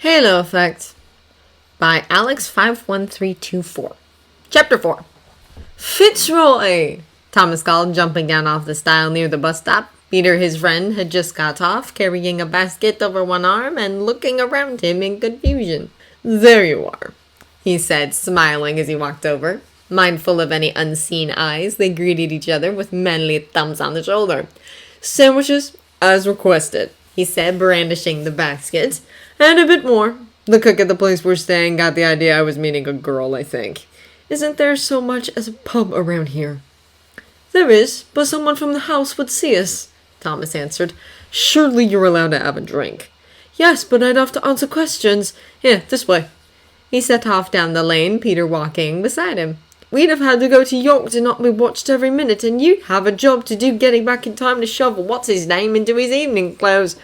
Halo Effect by Alex51324. Chapter 4. Fitzroy! Thomas called, jumping down off the stile near the bus stop. Peter, his friend, had just got off, carrying a basket over one arm and looking around him in confusion. "There you are," he said, smiling as he walked over. Mindful of any unseen eyes, they greeted each other with manly thumbs on the shoulder. "Sandwiches, as requested," he said, brandishing the basket. "And a bit more. The cook at the place we're staying got the idea I was meeting a girl, I think. Isn't there so much as a pub around here?" "There is, but someone from the house would see us," Thomas answered. "Surely you're allowed to have a drink." "Yes, but I'd have to answer questions. Here, this way." He set off down the lane, Peter walking beside him. "We'd have had to go to York to not be watched every minute, and you'd have a job to do getting back in time to shove what's-his-name into his evening clothes."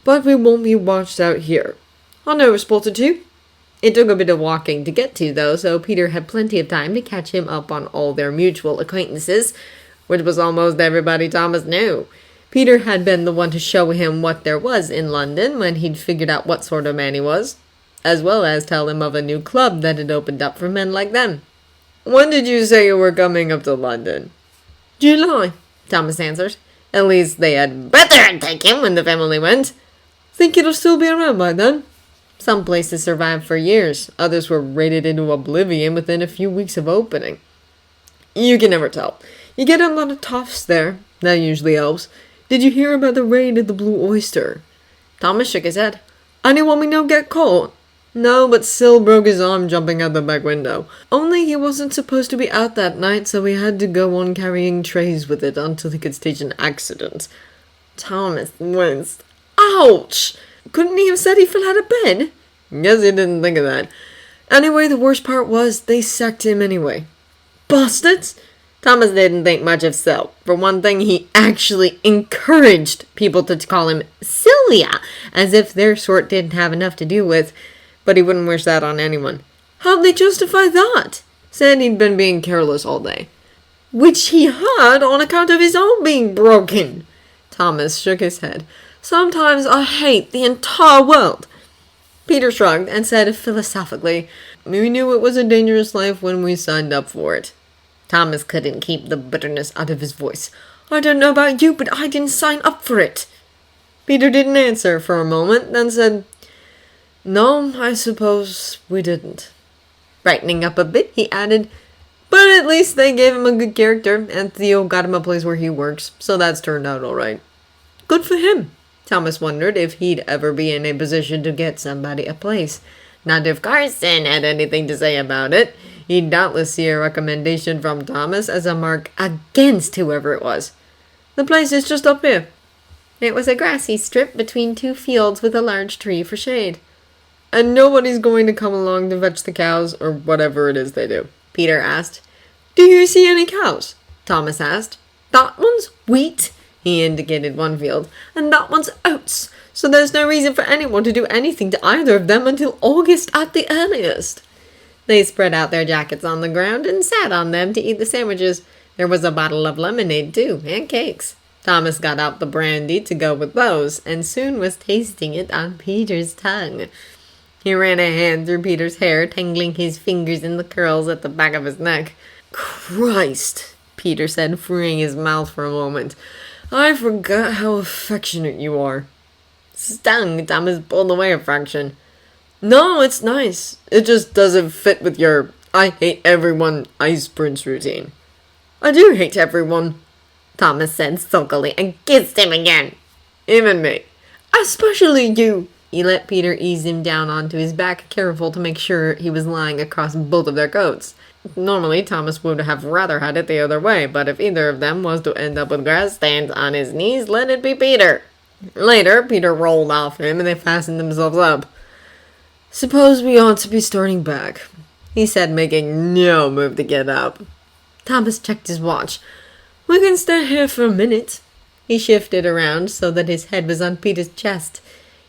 "But we won't be watched out here. I know a spot or two." It took a bit of walking to get to, though, so Peter had plenty of time to catch him up on all their mutual acquaintances, which was almost everybody Thomas knew. Peter had been the one to show him what there was in London when he'd figured out what sort of man he was, as well as tell him of a new club that had opened up for men like them. "When did you say you were coming up to London?" "July," Thomas answered. At least they had better take him when the family went. "Think it'll still be around by then?" Some places survived for years. Others were raided into oblivion within a few weeks of opening. "You can never tell. You get a lot of toffs there. That usually helps. Did you hear about the raid at the Blue Oyster?" Thomas shook his head. "Anyone we know get caught?" "No, but Syl broke his arm jumping out the back window. Only he wasn't supposed to be out that night, so he had to go on carrying trays with it until he could stage an accident." Thomas winced. "Ouch! Couldn't he have said he fell out of bed?" "Guess he didn't think of that. Anyway, the worst part was they sacked him anyway." "Bastards!" Thomas didn't think much of Syl. For one thing, he actually encouraged people to call him Sylvia, as if their sort didn't have enough to do with, but he wouldn't wish that on anyone. "How'd they justify that?" "Said he'd been being careless all day." "Which he had on account of his arm being broken." Thomas shook his head. "Sometimes I hate the entire world." Peter shrugged and said philosophically, "We knew it was a dangerous life when we signed up for it." Thomas couldn't keep the bitterness out of his voice. "I don't know about you, but I didn't sign up for it." Peter didn't answer for a moment, then said, "No, I suppose we didn't." Brightening up a bit, he added, "But at least they gave him a good character, and Theo got him a place where he works, so that's turned out all right." "Good for him." Thomas wondered if he'd ever be in a position to get somebody a place. Not if Carson had anything to say about it. He'd doubtless see a recommendation from Thomas as a mark against whoever it was. "The place is just up here." It was a grassy strip between two fields with a large tree for shade. "And nobody's going to come along to fetch the cows, or whatever it is they do?" Peter asked. "Do you see any cows?" Thomas asked. "That one's wheat," he indicated one field, "and that one's oats, so there's no reason for anyone to do anything to either of them until August at the earliest." They spread out their jackets on the ground and sat on them to eat the sandwiches. There was a bottle of lemonade, too, and cakes. Thomas got out the brandy to go with those, and soon was tasting it on Peter's tongue. He ran a hand through Peter's hair, tangling his fingers in the curls at the back of his neck. "Christ," Peter said, freeing his mouth for a moment. "I forgot how affectionate you are." Stung, Thomas pulled away a fraction. "No, it's nice. It just doesn't fit with your I hate everyone ice prince routine." "I do hate everyone," Thomas said sulkily and kissed him again. "Even me." "Especially you." He let Peter ease him down onto his back, careful to make sure he was lying across both of their coats. Normally, Thomas would have rather had it the other way, but if either of them was to end up with grass stains on his knees, let it be Peter. Later, Peter rolled off him and they fastened themselves up. "Suppose we ought to be starting back," he said, making no move to get up. Thomas checked his watch. "We can stay here for a minute." He shifted around so that his head was on Peter's chest.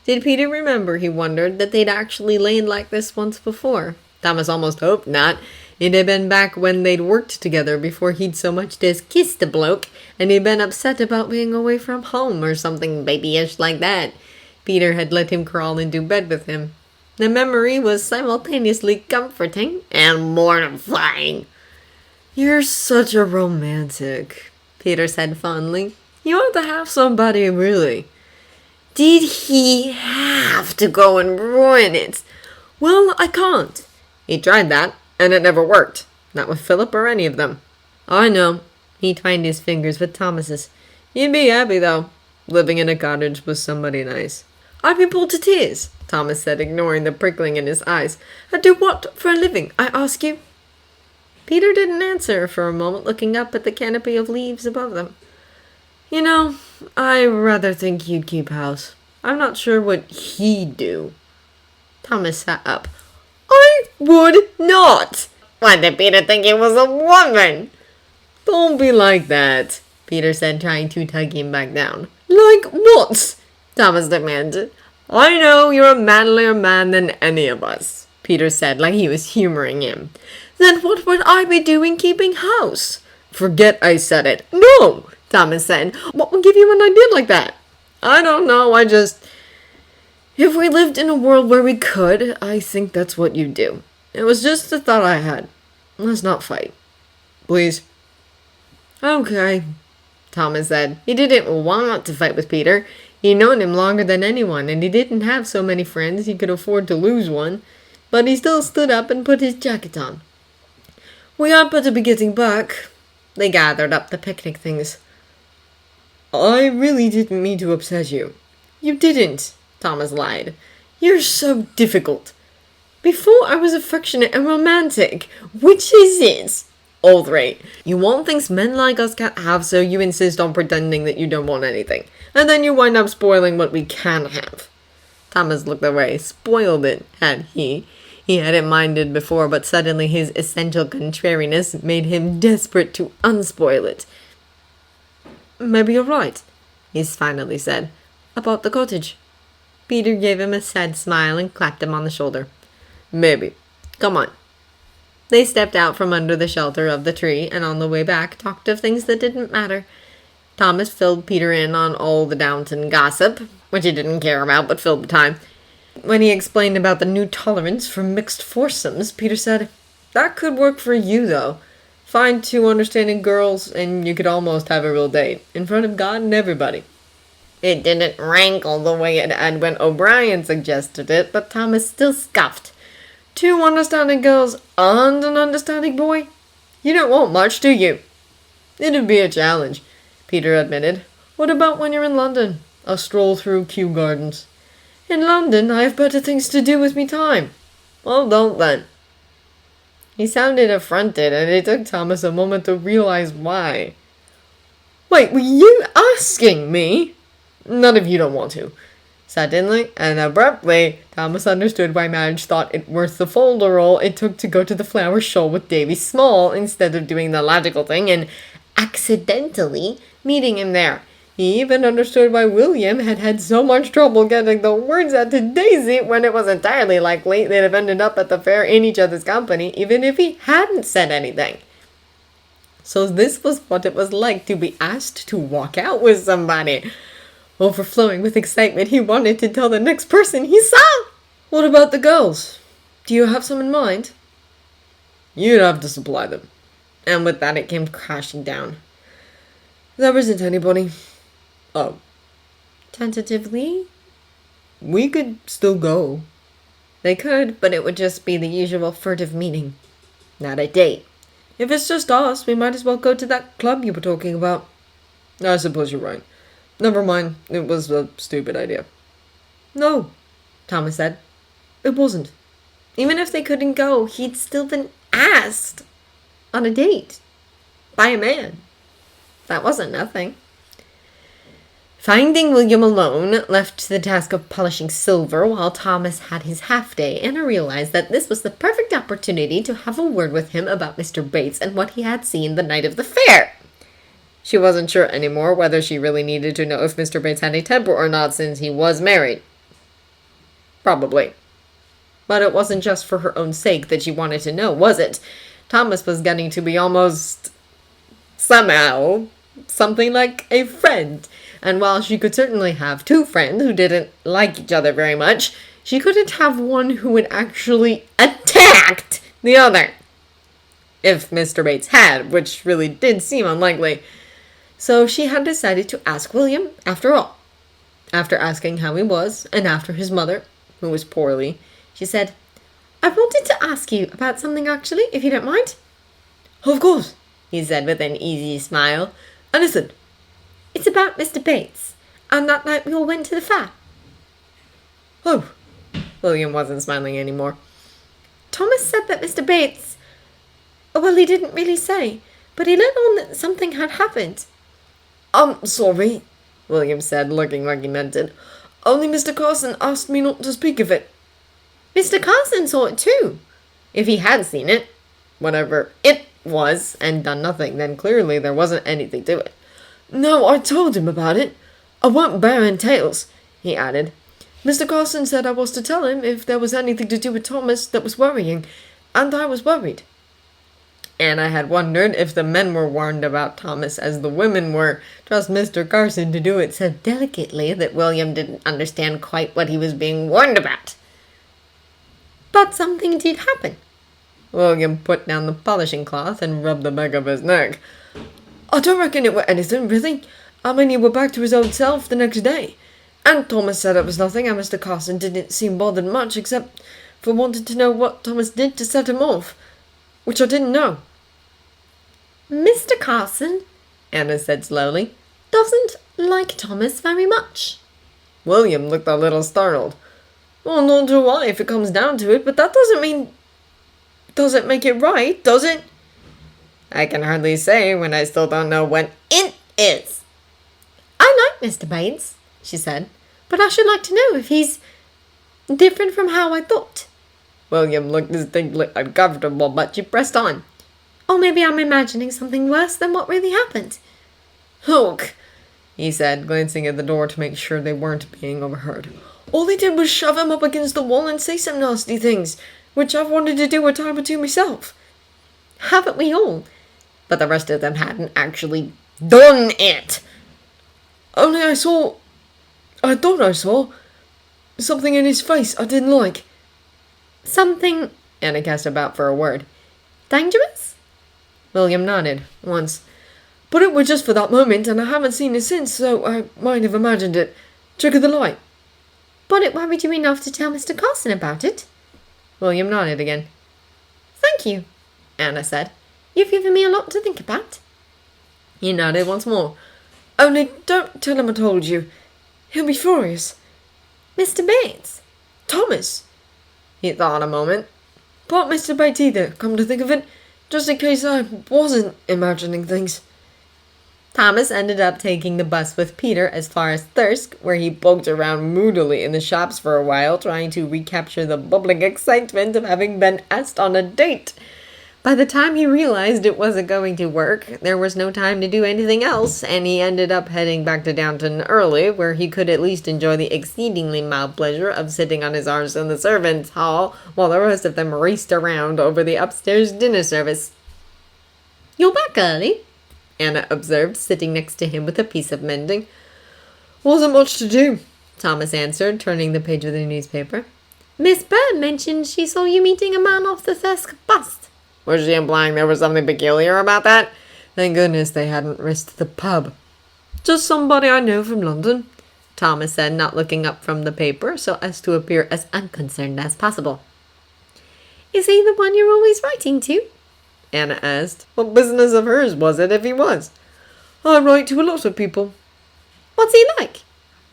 Did Peter remember, he wondered, that they'd actually lain like this once before? Thomas almost hoped not. It had been back when they'd worked together before he'd so much as kissed a bloke, and he'd been upset about being away from home or something babyish like that. Peter had let him crawl into bed with him. The memory was simultaneously comforting and mortifying. "You're such a romantic," Peter said fondly. "You ought to have somebody, really." "Did he have to go and ruin it?" "Well, I can't." "He tried that, and it never worked. Not with Philip or any of them." "I know." He twined his fingers with Thomas's. "You'd be happy, though, living in a cottage with somebody nice." "I'd be pulled to tears," Thomas said, ignoring the prickling in his eyes. "And do what for a living, I ask you?" Peter didn't answer for a moment, looking up at the canopy of leaves above them. "You know, I rather think he'd keep house. I'm not sure what he'd do." Thomas sat up. "I would not!" "Why did Peter think he was a woman?" "Don't be like that," Peter said, trying to tug him back down. "Like what?" Thomas demanded. "I know you're a manlier man than any of us," Peter said, like he was humoring him. "Then what would I be doing keeping house?" "Forget I said it." "No," Thomas said. "What would give you an idea like that?" "I don't know, if we lived in a world where we could, I think that's what you'd do. It was just a thought I had. Let's not fight. Please." "Okay," Thomas said. He didn't want to fight with Peter. He'd known him longer than anyone, and he didn't have so many friends he could afford to lose one. But he still stood up and put his jacket on. "We had better be getting back." They gathered up the picnic things. "I really didn't mean to upset you." "You didn't," Thomas lied. "You're so difficult." "Before I was affectionate and romantic. Which is it?" "All three. You want things men like us can't have, so you insist on pretending that you don't want anything. And then you wind up spoiling what we can have." Thomas looked away. Spoiled it, had he? He hadn't minded before, but suddenly his essential contrariness made him desperate to unspoil it. "Maybe you're right," he finally said. "About the cottage." Peter gave him a sad smile and clapped him on the shoulder. "Maybe. Come on." They stepped out from under the shelter of the tree, and on the way back talked of things that didn't matter. Thomas filled Peter in on all the Downton gossip, which he didn't care about, but filled the time. When he explained about the new tolerance for mixed foursomes, Peter said, "That could work for you, though. Find two understanding girls, and you could almost have a real date, in front of God and everybody." It didn't rankle the way it had when O'Brien suggested it, but Thomas still scoffed. "Two understanding girls and an understanding boy? You don't want much, do you?" "It'd be a challenge," Peter admitted. "What about when you're in London? A stroll through Kew Gardens." "In London, I have better things to do with me time." "Well, don't then." He sounded affronted, and it took Thomas a moment to realize why. "Wait, were you asking me?" "Not if you don't want to." Suddenly and abruptly, Thomas understood why Madge thought it worth the folderol it took to go to the flower show with Davy Small instead of doing the logical thing and accidentally meeting him there. He even understood why William had had so much trouble getting the words out to Daisy when it was entirely likely they'd have ended up at the fair in each other's company, even if he hadn't said anything. So this was what it was like to be asked to walk out with somebody. Overflowing with excitement, he wanted to tell the next person he saw. "What about the girls? Do you have some in mind?" "You'd have to supply them." And with that it came crashing down. "There isn't anybody." "Oh." "Tentatively?" "We could still go." They could, but it would just be the usual furtive meeting. Not a date. "If it's just us, we might as well go to that club you were talking about." "I suppose you're right. Never mind, it was a stupid idea." "No," Thomas said. "It wasn't." Even if they couldn't go, he'd still been asked on a date by a man. That wasn't nothing. Finding William alone left to the task of polishing silver while Thomas had his half-day, Anna realized that this was the perfect opportunity to have a word with him about Mr. Bates and what he had seen the night of the fair. She wasn't sure anymore whether she really needed to know if Mr. Bates had a temper or not since he was married. Probably. But it wasn't just for her own sake that she wanted to know, was it? Thomas was getting to be almost, somehow, something like a friend. And while she could certainly have two friends who didn't like each other very much, she couldn't have one who had actually attacked the other. If Mr. Bates had, which really did seem unlikely. So she had decided to ask William after all. After asking how he was, and after his mother, who was poorly, she said, "I wanted to ask you about something actually, if you don't mind." "Of course," he said with an easy smile. "And listen." "It's about Mr. Bates, and that night we all went to the fair." "Oh." William wasn't smiling anymore. "Thomas said that Mr. Bates... Well, he didn't really say, but he let on that something had happened." "I'm sorry," William said, looking like he meant it. "Only Mr. Carson asked me not to speak of it." "Mr. Carson saw it too. If he had seen it, whatever it was, and done nothing, then clearly there wasn't anything to it." "No, I told him about it. I weren't bearing tales," he added. "Mr. Carson said I was to tell him if there was anything to do with Thomas that was worrying, and I was worried." Anna had wondered if the men were warned about Thomas as the women were. Trust Mr. Carson to do it so delicately that William didn't understand quite what he was being warned about. But something did happen. William put down the polishing cloth and rubbed the back of his neck. "I don't reckon it were anything, really. I mean, he were back to his old self the next day. And Thomas said it was nothing, and Mr. Carson didn't seem bothered much, except for wanting to know what Thomas did to set him off, which I didn't know." "Mr. Carson," Anna said slowly, "doesn't like Thomas very much." William looked a little startled. "Well, nor do I, if it comes down to it, but that doesn't make it right, does it?" "I can hardly say when I still don't know what it is." "I like Mr. Bates," she said, "but I should like to know if he's different from how I thought." William looked distinctly uncomfortable, but she pressed on. "Or maybe I'm imagining something worse than what really happened." "Look," he said, glancing at the door to make sure they weren't being overheard. "All they did was shove him up against the wall and say some nasty things, which I've wanted to do a time or two myself." "Haven't we all?" But the rest of them hadn't actually done it. "Only I thought I saw something in his face I didn't like." "Something," Anna cast about for a word. "Dangerous?" William nodded, once. "But it was just for that moment, and I haven't seen it since, so I might have imagined it. Trick of the light." "But it worried you enough to tell Mr. Carson about it?" William nodded again. "Thank you," Anna said. "You've given me a lot to think about." He nodded once more. "Only don't tell him I told you. He'll be furious." "Mr. Bates?" "Thomas." He thought a moment. "Not Mr. Bates either, come to think of it. Just in case I wasn't imagining things." Thomas ended up taking the bus with Peter as far as Thirsk, where he poked around moodily in the shops for a while, trying to recapture the bubbling excitement of having been asked on a date. By the time he realized it wasn't going to work, there was no time to do anything else, and he ended up heading back to Downton early, where he could at least enjoy the exceedingly mild pleasure of sitting on his arms in the servants' hall while the rest of them raced around over the upstairs dinner service. "You're back early," Anna observed, sitting next to him with a piece of mending. "Wasn't much to do," Thomas answered, turning the page of the newspaper. "Miss Bird mentioned she saw you meeting a man off the Thirsk bus." Was she implying there was something peculiar about that? Thank goodness they hadn't risked the pub. "Just somebody I know from London," Thomas said, not looking up from the paper so as to appear as unconcerned as possible. "Is he the one you're always writing to?" Anna asked. What business of hers was it if he was? "I write to a lot of people." "What's he like?"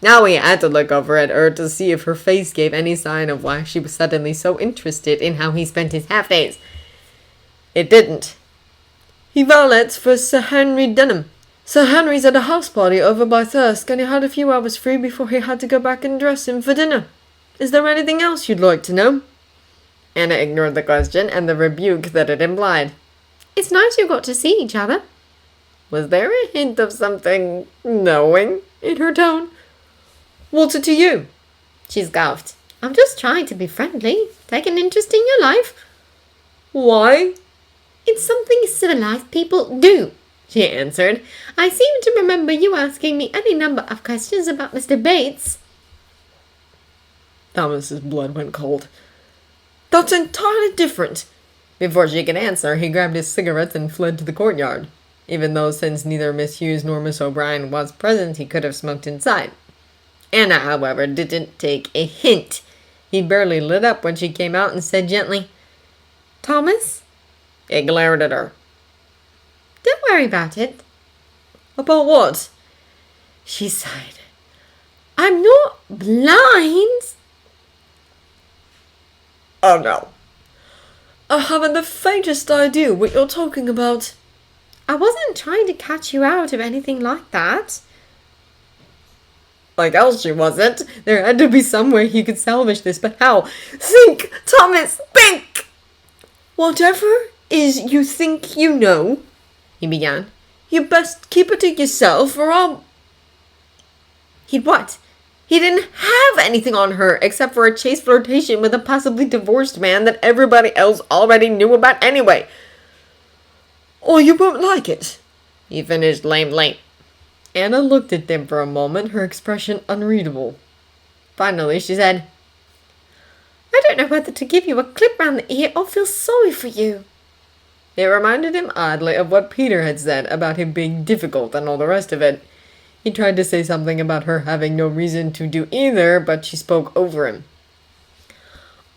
Now he had to look over at her to see if her face gave any sign of why she was suddenly so interested in how he spent his half-days. It didn't. "He valets for Sir Henry Denham. Sir Henry's at a house party over by Thirsk, and he had a few hours free before he had to go back and dress him for dinner. Is there anything else you'd like to know?" Anna ignored the question and the rebuke that it implied. "It's nice you got to see each other." Was there a hint of something knowing in her tone? "What's it to you?" She scoffed. "I'm just trying to be friendly, take an interest in your life." "Why?" "It's something civilized people do," she answered. "I seem to remember you asking me any number of questions about Mr. Bates." Thomas's blood went cold. That's entirely different. Before she could answer, he grabbed his cigarettes and fled to the courtyard, even though since neither Miss Hughes nor Miss O'Brien was present, he could have smoked inside. Anna, however, didn't take a hint. He barely lit up when she came out and said gently, "Thomas?" He glared at her. "Don't worry about it." "About what?" She sighed. "I'm not blind." "Oh no. I haven't the faintest idea what you're talking about." "I wasn't trying to catch you out of anything like that." Like else she wasn't. There had to be some way he could salvage this, but how? Think, Thomas, think! "Whatever is you think you know," he began, "you best keep it to yourself or I'll..." He'd what? He didn't have anything on her except for a chaste flirtation with a possibly divorced man that everybody else already knew about anyway. "Or you won't like it," he finished lamely. Anna looked at them for a moment, her expression unreadable. Finally, she said, "I don't know whether to give you a clip round the ear or feel sorry for you." It reminded him oddly of what Peter had said about him being difficult and all the rest of it. He tried to say something about her having no reason to do either, but she spoke over him.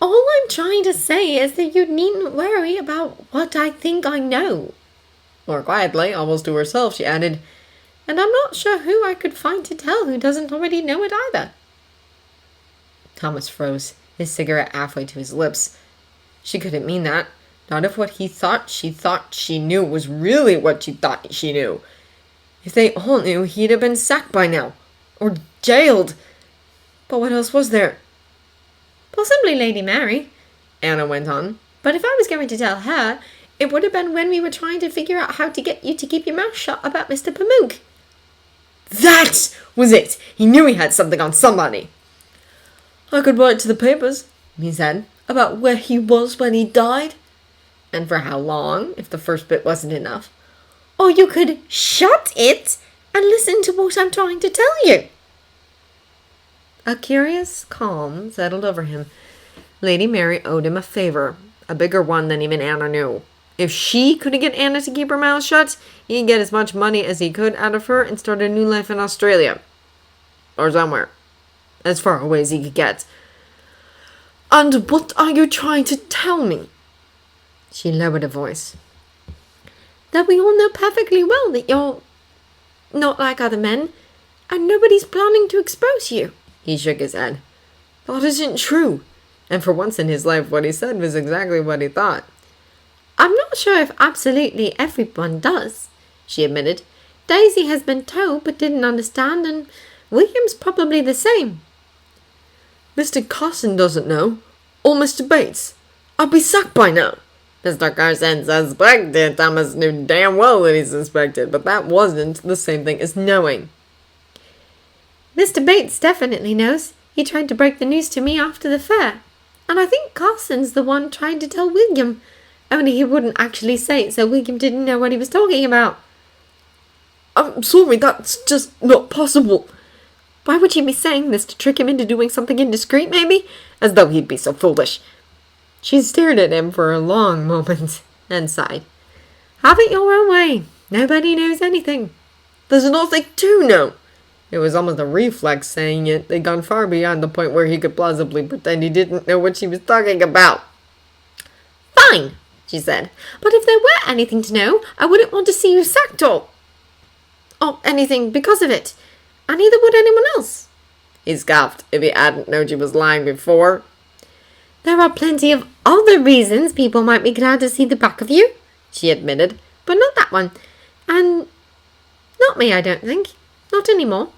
"All I'm trying to say is that you needn't worry about what I think I know." More quietly, almost to herself, she added, "And I'm not sure who I could find to tell who doesn't already know it either." Thomas froze, his cigarette halfway to his lips. She couldn't mean that. Not if what he thought she knew was really what she thought she knew. If they all knew, he'd have been sacked by now. Or jailed. But what else was there? "Possibly Lady Mary," Anna went on. "But if I was going to tell her, it would have been when we were trying to figure out how to get you to keep your mouth shut about Mr. Pamuk." That was it! He knew he had something on somebody. "I could write to the papers," he said, "about where he was when he died." And for how long, if the first bit wasn't enough. "Or you could shut it and listen to what I'm trying to tell you." A curious calm settled over him. Lady Mary owed him a favor, a bigger one than even Anna knew. If she couldn't get Anna to keep her mouth shut, he'd get as much money as he could out of her and start a new life in Australia. Or somewhere. As far away as he could get. "And what are you trying to tell me?" She lowered her voice. "That we all know perfectly well that you're not like other men, and nobody's planning to expose you." He shook his head. "That isn't true." And for once in his life, what he said was exactly what he thought. "I'm not sure if absolutely everyone does," she admitted. "Daisy has been told but didn't understand, and William's probably the same." "Mr. Carson doesn't know. Or Mr. Bates. I'd be sacked by now." Mr. Carson suspected. Thomas knew damn well that he suspected, but that wasn't the same thing as knowing. "Mr. Bates definitely knows. He tried to break the news to me after the fair. And I think Carson's the one trying to tell William. Only he wouldn't actually say it, so William didn't know what he was talking about." "I'm sorry, that's just not possible." "Why would you be saying this, to trick him into doing something indiscreet, maybe? As though he'd be so foolish." She stared at him for a long moment and sighed. "Have it your own way. Nobody knows anything." "There's nothing to know." It was almost a reflex saying it. They'd gone far beyond the point where he could plausibly pretend he didn't know what she was talking about. "Fine," she said. "But if there were anything to know, I wouldn't want to see you sacked or anything because of it. And neither would anyone else." He scoffed. If he hadn't known she was lying before. "There are plenty of other reasons people might be glad to see the back of you," she admitted. "But not that one. And not me, I don't think. Not anymore."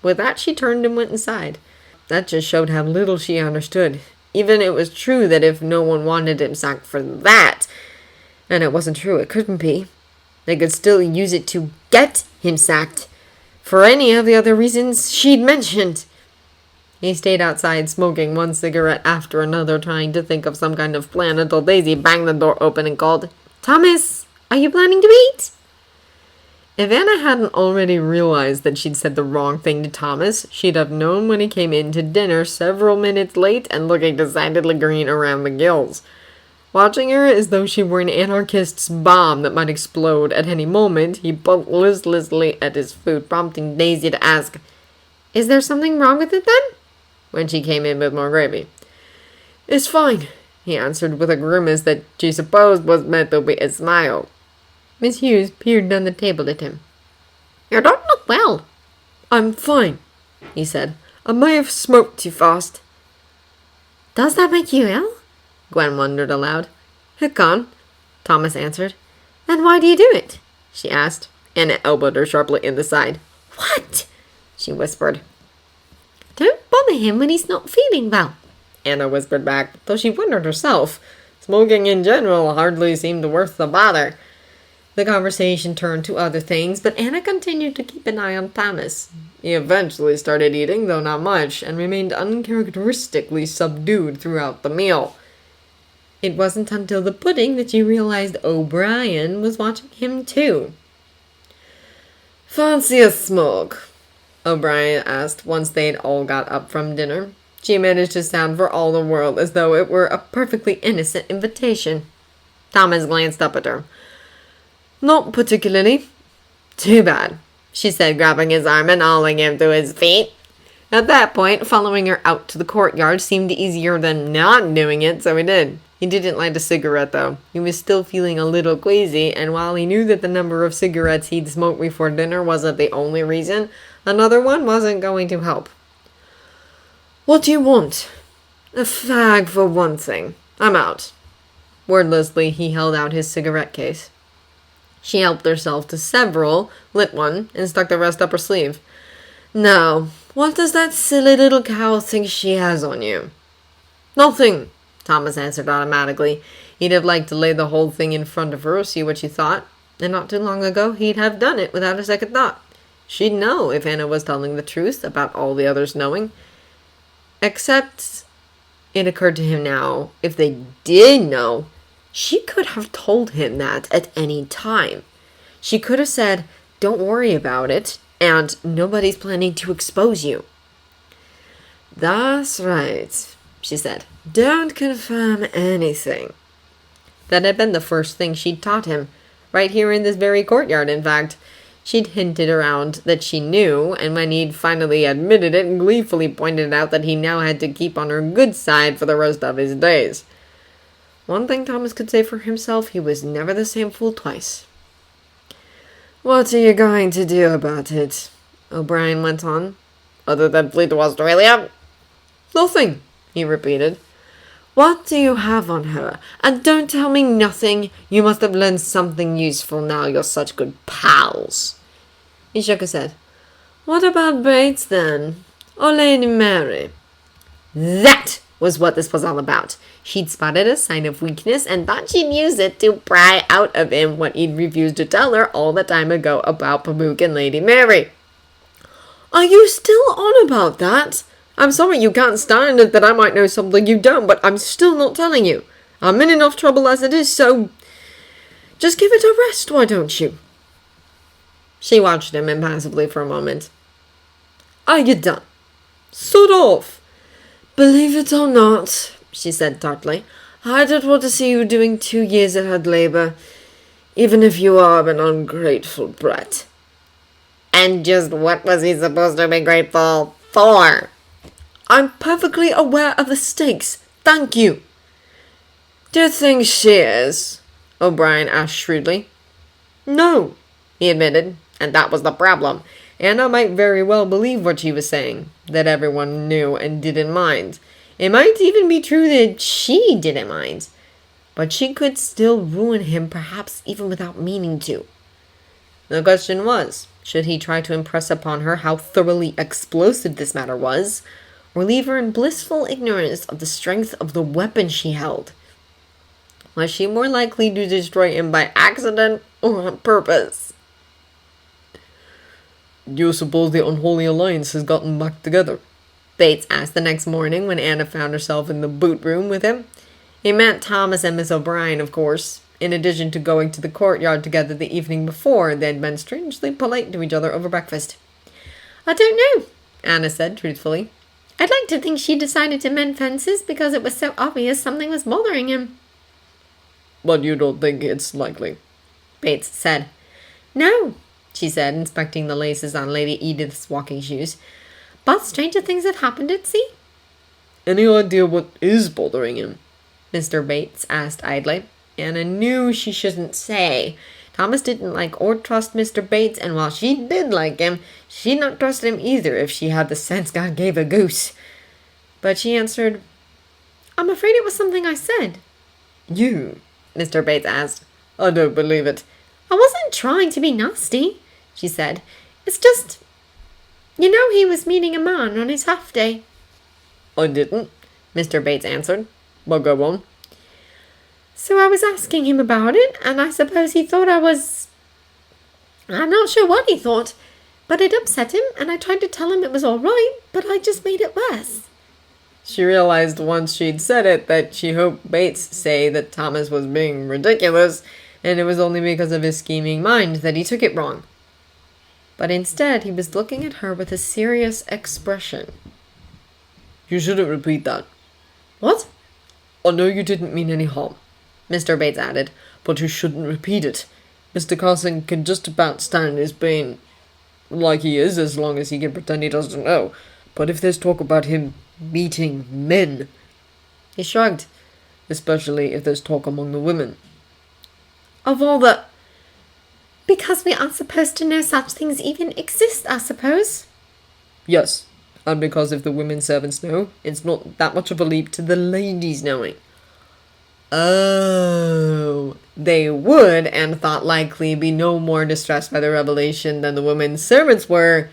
With that, she turned and went inside. That just showed how little she understood. Even it was true that if no one wanted him sacked for that, and it wasn't true, it couldn't be, they could still use it to get him sacked for any of the other reasons she'd mentioned. He stayed outside, smoking one cigarette after another, trying to think of some kind of plan until Daisy banged the door open and called, "Thomas, are you planning to eat?" If Anna hadn't already realized that she'd said the wrong thing to Thomas, she'd have known when he came in to dinner several minutes late and looking decidedly green around the gills. Watching her as though she were an anarchist's bomb that might explode at any moment, he bumped listlessly at his food, prompting Daisy to ask, "Is there something wrong with it, then?" when she came in with more gravy. "It's fine," he answered with a grimace that she supposed was meant to be a smile. Miss Hughes peered down the table at him. "You don't look well." "I'm fine," he said. "I may have smoked too fast." "Does that make you ill?" Gwen wondered aloud. "It can," Thomas answered. "Then why do you do it?" she asked. Anna elbowed her sharply in the side. "What?" she whispered. "Don't bother him when he's not feeling well," Anna whispered back, though she wondered herself. Smoking in general hardly seemed worth the bother. The conversation turned to other things, but Anna continued to keep an eye on Thomas. He eventually started eating, though not much, and remained uncharacteristically subdued throughout the meal. It wasn't until the pudding that she realized O'Brien was watching him too. "Fancy a smoke?" O'Brien asked once they'd all got up from dinner. She managed to sound for all the world as though it were a perfectly innocent invitation. Thomas glanced up at her. "Not particularly." "Too bad," she said, grabbing his arm and hauling him to his feet. At that point, following her out to the courtyard seemed easier than not doing it, so he did. He didn't light a cigarette, though. He was still feeling a little queasy, and while he knew that the number of cigarettes he'd smoked before dinner wasn't the only reason, another one wasn't going to help. "What do you want?" "A fag, for one thing. I'm out." Wordlessly, he held out his cigarette case. She helped herself to several, lit one, and stuck the rest up her sleeve. "Now, what does that silly little cow think she has on you?" "Nothing," Thomas answered automatically. He'd have liked to lay the whole thing in front of her, see what she thought, and not too long ago he'd have done it without a second thought. She'd know if Anna was telling the truth about all the others knowing. Except, it occurred to him now, if they did know, she could have told him that at any time. She could have said, "Don't worry about it," and "Nobody's planning to expose you." "That's right," she said. "Don't confirm anything." That had been the first thing she'd taught him, right here in this very courtyard, in fact. She'd hinted around that she knew, and when he'd finally admitted it, gleefully pointed out that he now had to keep on her good side for the rest of his days. One thing Thomas could say for himself, he was never the same fool twice. "What are you going to do about it?" O'Brien went on. "Other than flee to Australia?" "Nothing," he repeated. "What do you have on her? And don't tell me nothing. You must have learned something useful now you're such good pals." He shook his head. "What about Bates, then? Or Lady Mary?" That was what this was all about. She'd spotted a sign of weakness and thought she'd use it to pry out of him what he'd refused to tell her all the time ago about Pamuk and Lady Mary. "Are you still on about that? I'm sorry you can't stand it that I might know something you don't, but I'm still not telling you. I'm in enough trouble as it is, so just give it a rest, why don't you?" She watched him impassively for a moment. "Are you done?" "Sort of." "Believe it or not," she said tartly, "I don't want to see you doing 2 years at hard labor, even if you are an ungrateful brat." And just what was he supposed to be grateful for? "I'm perfectly aware of the stakes. Thank you." "Do you think she is?" O'Brien asked shrewdly. "No," he admitted, and that was the problem. Anna might very well believe what she was saying, that everyone knew and didn't mind. It might even be true that she didn't mind. But she could still ruin him, perhaps even without meaning to. The question was, should he try to impress upon her how thoroughly explosive this matter was, or leave her in blissful ignorance of the strength of the weapon she held? Was she more likely to destroy him by accident or on purpose? "Do you suppose the unholy alliance has gotten back together?" Bates asked the next morning when Anna found herself in the boot room with him. He meant Thomas and Miss O'Brien, of course. In addition to going to the courtyard together the evening before, they'd been strangely polite to each other over breakfast. I don't know, Anna said truthfully. I'd like to think she decided to mend fences because it was so obvious something was bothering him. But you don't think it's likely? Bates said. No, she said, inspecting the laces on Lady Edith's walking shoes. But stranger things have happened at sea. Any idea what is bothering him? Mr. Bates asked idly. Anna knew she shouldn't say. Thomas didn't like or trust Mr. Bates, and while she did like him, she'd not trust him either if she had the sense God gave a goose. But she answered, I'm afraid it was something I said. You? Mr. Bates asked. I don't believe it. I wasn't trying to be nasty, she said. It's just, you know, he was meeting a man on his half day. I didn't, Mr. Bates answered. But go on. So I was asking him about it, and I suppose he thought I'm not sure what he thought, but it upset him, and I tried to tell him it was all right, but I just made it worse. She realized once she'd said it that she hoped Bates say that Thomas was being ridiculous, and it was only because of his scheming mind that he took it wrong. But instead, he was looking at her with a serious expression. You shouldn't repeat that. What? I know you didn't mean any harm, Mr. Bates added. but you shouldn't repeat it. Mr. Carson can just about stand his being like he is as long as he can pretend he doesn't know. But if there's talk about him meeting men... He shrugged. Especially if there's talk among the women. Of all the... Because we aren't supposed to know such things even exist, I suppose. Yes, and because if the women servants know, it's not that much of a leap to the ladies knowing. Oh, they would, and thought likely, be no more distressed by the revelation than the women's servants were.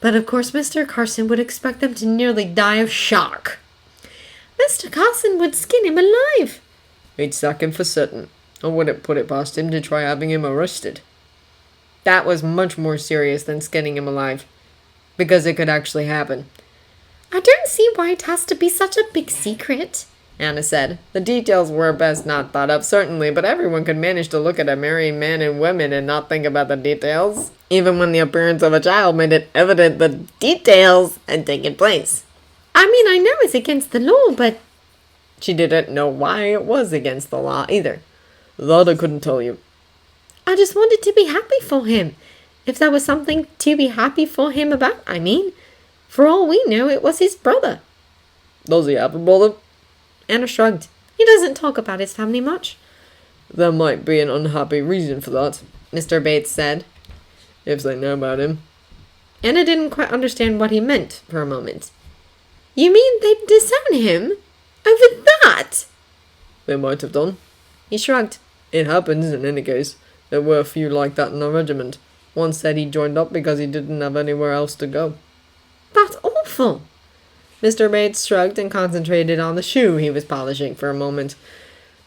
But of course Mr. Carson would expect them to nearly die of shock. Mr. Carson would skin him alive. He'd sack him for certain. I wouldn't put it past him to try having him arrested. That was much more serious than skinning him alive, because it could actually happen. I don't see why it has to be such a big secret, Anna said. The details were best not thought of, certainly, but everyone could manage to look at a married man and women and not think about the details, even when the appearance of a child made it evident the details had taken place. I mean, I know it's against the law, but... She didn't know why it was against the law either. That I couldn't tell you. I just wanted to be happy for him. If there was something to be happy for him about, I mean. For all we know, it was his brother. Does he have a brother? Anna shrugged. He doesn't talk about his family much. There might be an unhappy reason for that, Mr. Bates said. if they know about him. Anna didn't quite understand what he meant for a moment. You mean they'd disown him? Over that? They might have done. He shrugged. It happens in any case. There were a few like that in our regiment. One said he joined up because he didn't have anywhere else to go. That's awful. Mr. Bates shrugged and concentrated on the shoe he was polishing for a moment.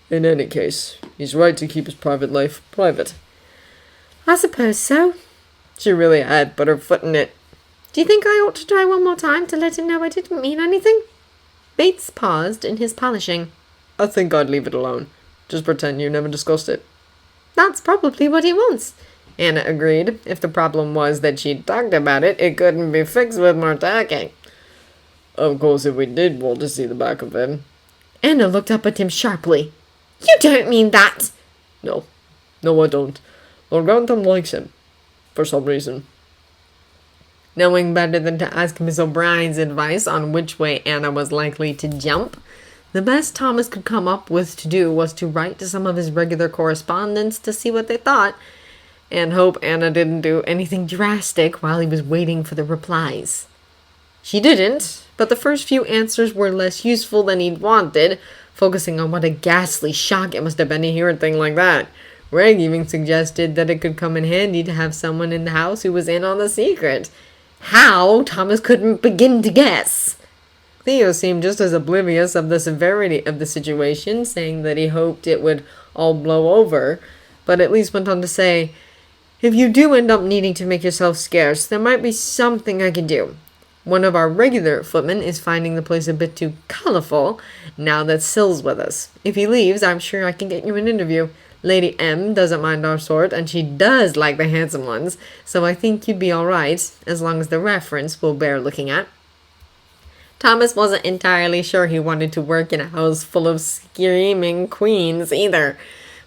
In any case, he's right to keep his private life private. I suppose so. She really had put her foot in it. Do you think I ought to try one more time to let him know I didn't mean anything? Bates paused in his polishing. I think I'd leave it alone. Just pretend you never discussed it. That's probably what he wants. Anna agreed. If the problem was that she'd talked about it, it couldn't be fixed with more talking. Of course, if we did want to see the back of him. Anna looked up at him sharply. You don't mean that! No, I don't. Lord Grantham likes him. For some reason. Knowing better than to ask Miss O'Brien's advice on which way Anna was likely to jump, the best Thomas could come up with to do was to write to some of his regular correspondents to see what they thought, and hope Anna didn't do anything drastic while he was waiting for the replies. She didn't, but the first few answers were less useful than he'd wanted, focusing on what a ghastly shock it must have been to hear a thing like that. Greg even suggested that it could come in handy to have someone in the house who was in on the secret. How, Thomas couldn't begin to guess. Theo seemed just as oblivious of the severity of the situation, saying that he hoped it would all blow over, but at least went on to say, "If you do end up needing to make yourself scarce, there might be something I can do. One of our regular footmen is finding the place a bit too colorful now that Sill's with us. If he leaves, I'm sure I can get you an interview. Lady M doesn't mind our sort, and she does like the handsome ones, so I think you'd be alright, as long as the reference will bear looking at. Thomas wasn't entirely sure he wanted to work in a house full of screaming queens either,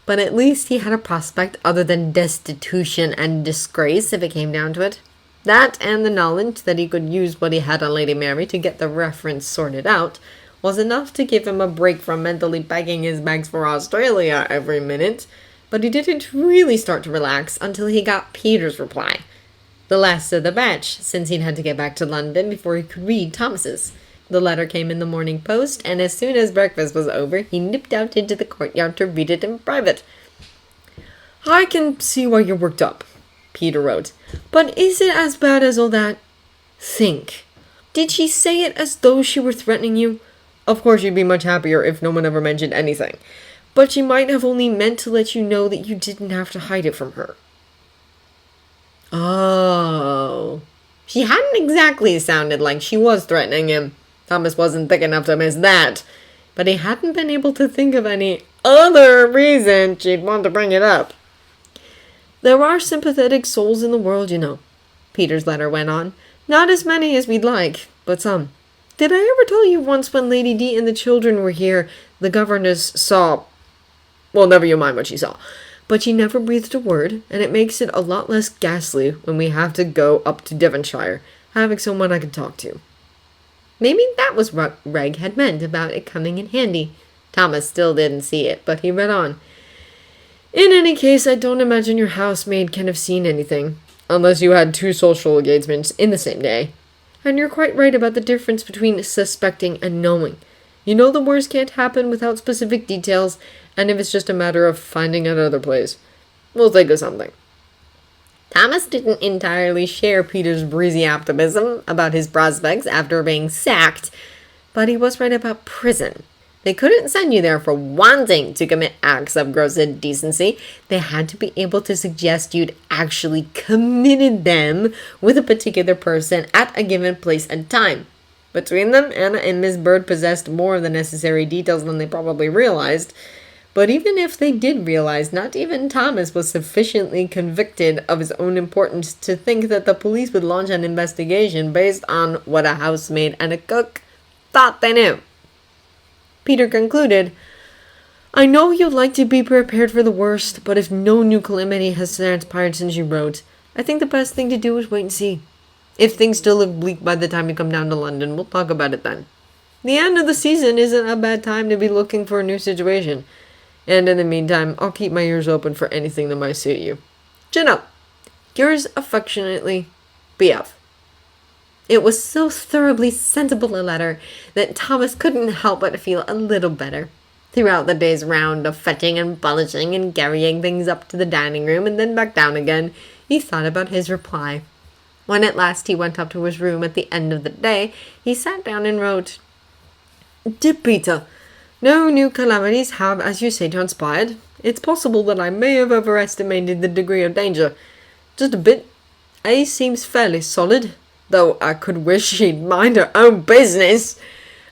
but at least he had a prospect other than destitution and disgrace if it came down to it. That and the knowledge that he could use what he had on Lady Mary to get the reference sorted out was enough to give him a break from mentally packing his bags for Australia every minute, but he didn't really start to relax until he got Peter's reply. The last of the batch, since he'd had to get back to London before he could read Thomas's. The letter came in the morning post, and as soon as breakfast was over, he nipped out into the courtyard to read it in private. I can see why you're worked up, Peter wrote. But is it as bad as all that? Think. Did she say it as though she were threatening you? Of course you'd be much happier if no one ever mentioned anything. But she might have only meant to let you know that you didn't have to hide it from her. Oh. She hadn't exactly sounded like she was threatening him. Thomas wasn't thick enough to miss that. But he hadn't been able to think of any other reason she'd want to bring it up. There are sympathetic souls in the world, you know, Peter's letter went on. Not as many as we'd like, but some. Did I ever tell you once when Lady D and the children were here, the governess saw... Well, never you mind what she saw. But she never breathed a word, and it makes it a lot less ghastly when we have to go up to Devonshire, having someone I can talk to. Maybe that was what Reg had meant about it coming in handy. Thomas still didn't see it, but he read on. In any case, I don't imagine your housemaid can have seen anything, unless you had 2 social engagements in the same day. And you're quite right about the difference between suspecting and knowing. You know the worst can't happen without specific details, and if it's just a matter of finding another place, we'll think of something. Thomas didn't entirely share Peter's breezy optimism about his prospects after being sacked, but he was right about prison. They couldn't send you there for wanting to commit acts of gross indecency. They had to be able to suggest you'd actually committed them with a particular person at a given place and time. Between them, Anna and Miss Bird possessed more of the necessary details than they probably realized. But even if they did realize, not even Thomas was sufficiently convicted of his own importance to think that the police would launch an investigation based on what a housemaid and a cook thought they knew. Peter concluded, I know you'd like to be prepared for the worst, but if no new calamity has transpired since you wrote, I think the best thing to do is wait and see. If things still look bleak by the time you come down to London, we'll talk about it then. The end of the season isn't a bad time to be looking for a new situation. And in the meantime, I'll keep my ears open for anything that might suit you. Chin up. Yours affectionately, B.F. It was so thoroughly sensible a letter that Thomas couldn't help but feel a little better. Throughout the day's round of fetching and polishing and carrying things up to the dining room and then back down again, he thought about his reply. When at last he went up to his room at the end of the day, he sat down and wrote, Dear Peter, no new calamities have, as you say, transpired. It's possible that I may have overestimated the degree of danger. Just a bit. A seems fairly solid, though I could wish she'd mind her own business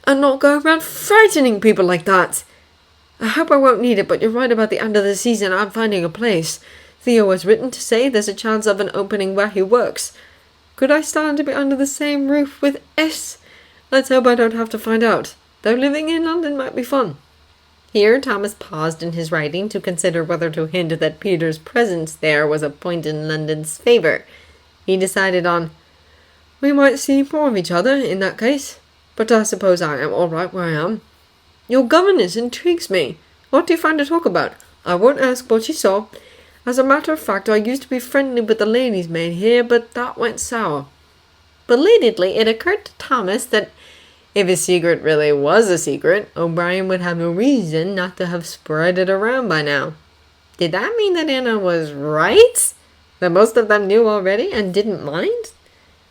and not go around frightening people like that. I hope I won't need it, but you're right about the end of the season. I'm finding a place. Theo has written to say there's a chance of an opening where he works. Could I stand to be under the same roof with S? Let's hope I don't have to find out. Though living in London might be fun. Here Thomas paused in his writing to consider whether to hint that Peter's presence there was a point in London's favour. He decided on, We might see more of each other in that case, but I suppose I am all right where I am. Your governess intrigues me. What do you find to talk about? I won't ask what she saw. As a matter of fact, I used to be friendly with the lady's maid here, but that went sour. Belatedly, it occurred to Thomas that if his secret really was a secret, O'Brien would have no reason not to have spread it around by now. Did that mean that Anna was right? That most of them knew already and didn't mind?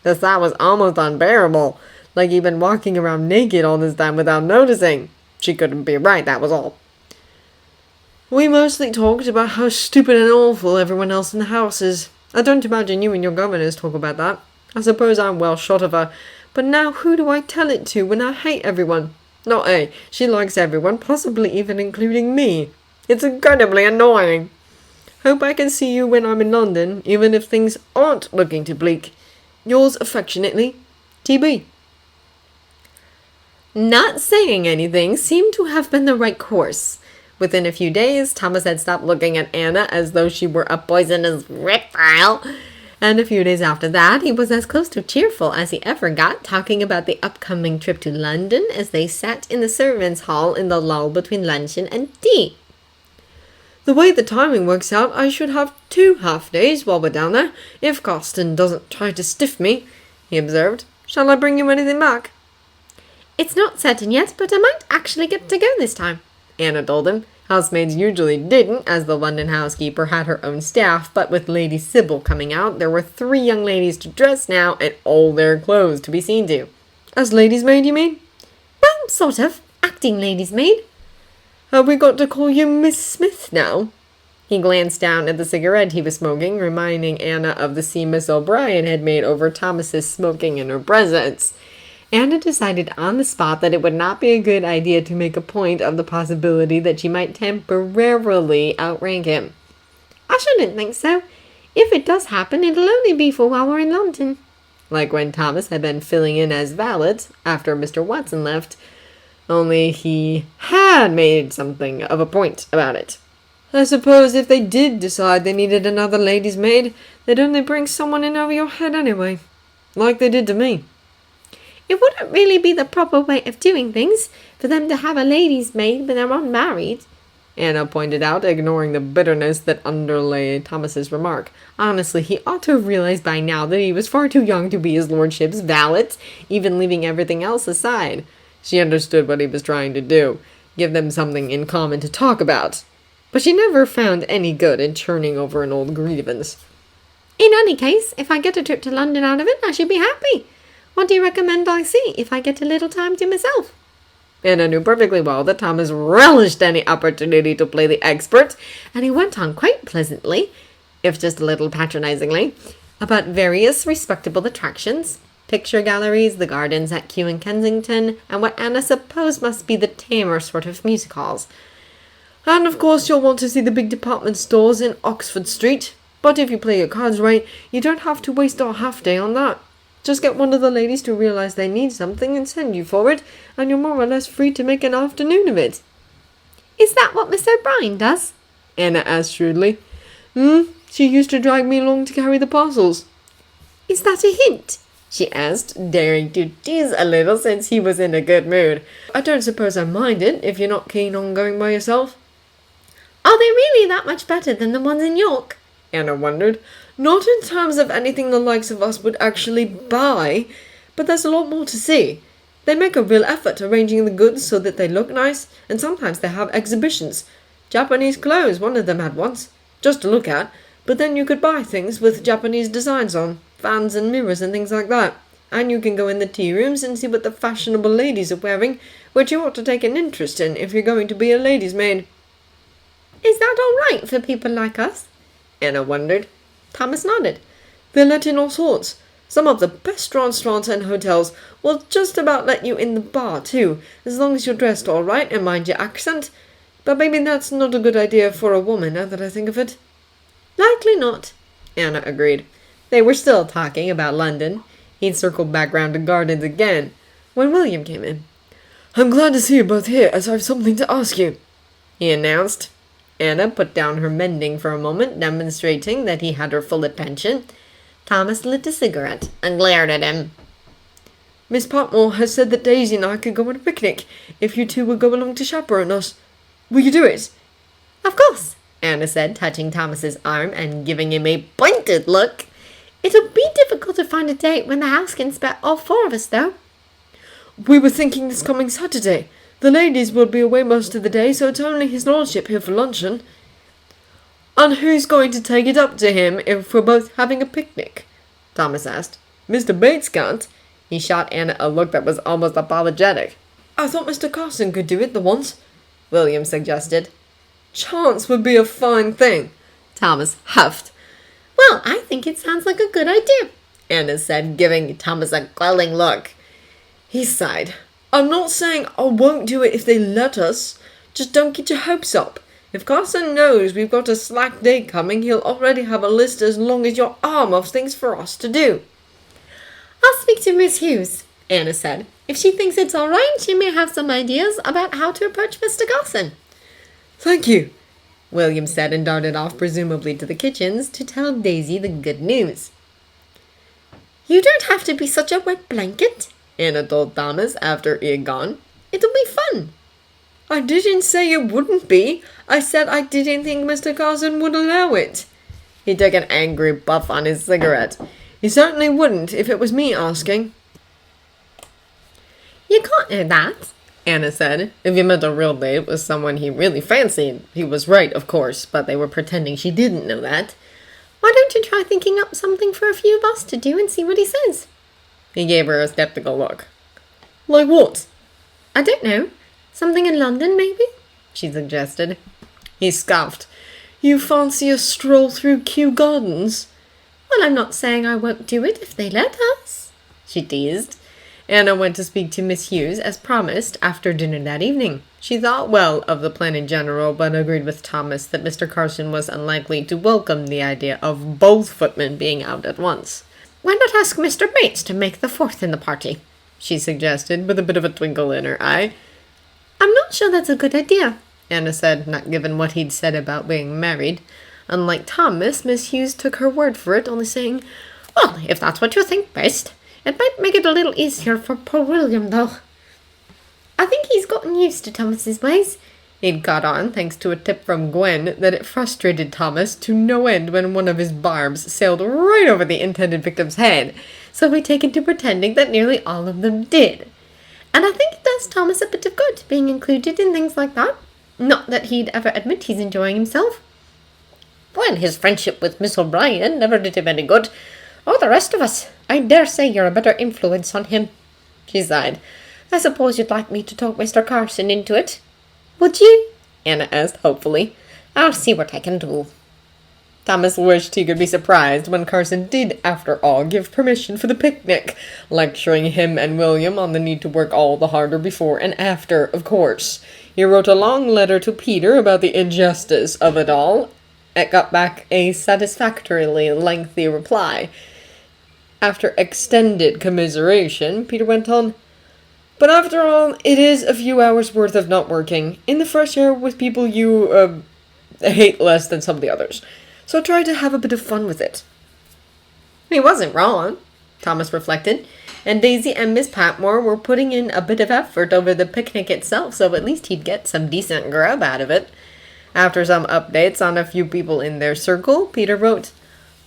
The thought was almost unbearable, like he'd been walking around naked all this time without noticing. She couldn't be right, that was all. We mostly talked about how stupid and awful everyone else in the house is. I don't imagine you and your governess talk about that. I suppose I'm well shot of her. But now who do I tell it to when I hate everyone? Not A. She likes everyone, possibly even including me. It's incredibly annoying. Hope I can see you when I'm in London, even if things aren't looking too bleak. Yours affectionately, TB. Not saying anything seemed to have been the right course. Within a few days, Thomas had stopped looking at Anna as though she were a poisonous reptile. And a few days after that, he was as close to cheerful as he ever got, talking about the upcoming trip to London as they sat in the servants' hall in the lull between luncheon and tea. The way the timing works out, I should have 2 half-days while we're down there, if Carston doesn't try to stiff me, he observed. Shall I bring you anything back? It's not certain yet, but I might actually get to go this time, Anna told him. Housemaids usually didn't, as the London housekeeper had her own staff, but with Lady Sybil coming out, there were 3 young ladies to dress now, and all their clothes to be seen to. As lady's maid, you mean? Well, sort of. Acting lady's maid. Have we got to call you Miss Smith now? He glanced down at the cigarette he was smoking, reminding Anna of the scene Miss O'Brien had made over Thomas's smoking in her presence. Anna decided on the spot that it would not be a good idea to make a point of the possibility that she might temporarily outrank him. I shouldn't think so. If it does happen, it'll only be for while we're in London. Like when Thomas had been filling in as valet after Mr. Watson left, only he had made something of a point about it. I suppose if they did decide they needed another lady's maid, they'd only bring someone in over your head anyway. Like they did to me. It wouldn't really be the proper way of doing things for them to have a lady's maid when they're unmarried, Anna pointed out, ignoring the bitterness that underlay Thomas's remark. Honestly, he ought to have realized by now that he was far too young to be his lordship's valet, even leaving everything else aside. She understood what he was trying to do, give them something in common to talk about. But she never found any good in churning over an old grievance. In any case, if I get a trip to London out of it, I should be happy. What do you recommend I see if I get a little time to myself? Anna knew perfectly well that Thomas relished any opportunity to play the expert, and he went on quite pleasantly, if just a little patronizingly, about various respectable attractions, picture galleries, the gardens at Kew and Kensington, and what Anna supposed must be the tamer sort of music halls. And of course you'll want to see the big department stores in Oxford Street, but if you play your cards right, you don't have to waste our half-day on that. Just get one of the ladies to realize they need something and send you for it, and you're more or less free to make an afternoon of it. Is that what Miss O'Brien does? Anna asked shrewdly. She used to drag me along to carry the parcels. Is that a hint? She asked, daring to tease a little since he was in a good mood. I don't suppose I mind it if you're not keen on going by yourself. Are they really that much better than the ones in York? Anna wondered. Not in terms of anything the likes of us would actually buy, but there's a lot more to see. They make a real effort arranging the goods so that they look nice, and sometimes they have exhibitions. Japanese clothes, one of them had once, just to look at, but then you could buy things with Japanese designs on, fans and mirrors and things like that. And you can go in the tea rooms and see what the fashionable ladies are wearing, which you ought to take an interest in if you're going to be a lady's maid. Is that all right for people like us? Anna wondered. Thomas nodded. They let in all sorts. Some of the best restaurants and hotels will just about let you in the bar, too, as long as you're dressed all right and mind your accent. But maybe that's not a good idea for a woman, now that I think of it. Likely not, Anna agreed. They were still talking about London. He'd circled back round to gardens again, when William came in. I'm glad to see you both here, as I've something to ask you, he announced. Anna put down her mending for a moment, demonstrating that he had her full attention. Thomas lit a cigarette and glared at him. Miss Patmore has said that Daisy and I could go on a picnic if you two would go along to chaperone us. Will you do it? Of course, Anna said, touching Thomas's arm and giving him a pointed look. It'll be difficult to find a date when the house can spare all 4 of us, though. We were thinking this coming Saturday. The ladies will be away most of the day, so it's only his lordship here for luncheon. And who's going to take it up to him if we're both having a picnic? Thomas asked. Mr. Bates can't. He shot Anna a look that was almost apologetic. I thought Mr. Carson could do it the once, William suggested. Chance would be a fine thing. Thomas huffed. Well, I think it sounds like a good idea, Anna said, giving Thomas a quelling look. He sighed. I'm not saying I won't do it if they let us. Just don't get your hopes up. If Carson knows we've got a slack day coming, he'll already have a list as long as your arm of things for us to do. I'll speak to Miss Hughes, Anna said. If she thinks it's all right, she may have some ideas about how to approach Mr. Carson. Thank you, William said and darted off, presumably to the kitchens, to tell Daisy the good news. You don't have to be such a wet blanket, Anna told Thomas after he had gone. It'll be fun. I didn't say it wouldn't be. I said I didn't think Mr. Carson would allow it. He took an angry puff on his cigarette. He certainly wouldn't if it was me asking. You can't know that, Anna said. If he meant a real date with someone he really fancied, he was right, of course, but they were pretending she didn't know that. Why don't you try thinking up something for a few of us to do and see what he says? He gave her a skeptical look. Like what? I don't know. Something in London, maybe? She suggested. He scoffed. You fancy a stroll through Kew Gardens? Well, I'm not saying I won't do it if they let us, she teased. Anna went to speak to Miss Hughes, as promised, after dinner that evening. She thought well of the plan in general, but agreed with Thomas that Mr. Carson was unlikely to welcome the idea of both footmen being out at once. Why not ask Mr. Bates to make the fourth in the party? She suggested, with a bit of a twinkle in her eye. I'm not sure that's a good idea, Anna said, not given what he'd said about being married. Unlike Thomas, Miss Hughes took her word for it, only saying, Well, if that's what you think best. It might make it a little easier for poor William, though. I think he's gotten used to Thomas's ways. He'd caught on, thanks to a tip from Gwen, that it frustrated Thomas to no end when one of his barbs sailed right over the intended victim's head, so he'd taken to pretending that nearly all of them did. And I think it does Thomas a bit of good, being included in things like that. Not that he'd ever admit he's enjoying himself. Well, his friendship with Miss O'Brien never did him any good. Oh, the rest of us. I dare say you're a better influence on him. She sighed. I suppose you'd like me to talk Mr. Carson into it? Would you? Anna asked hopefully. I'll see what I can do. Thomas wished he could be surprised when Carson did, after all, give permission for the picnic, lecturing him and William on the need to work all the harder before and after, of course. He wrote a long letter to Peter about the injustice of it all. It got back a satisfactorily lengthy reply. After extended commiseration, Peter went on, But after all, it is a few hours' worth of not working, in the fresh air with people you, hate less than some of the others. So try to have a bit of fun with it. He wasn't wrong, Thomas reflected, and Daisy and Miss Patmore were putting in a bit of effort over the picnic itself, so at least he'd get some decent grub out of it. After some updates on a few people in their circle, Peter wrote,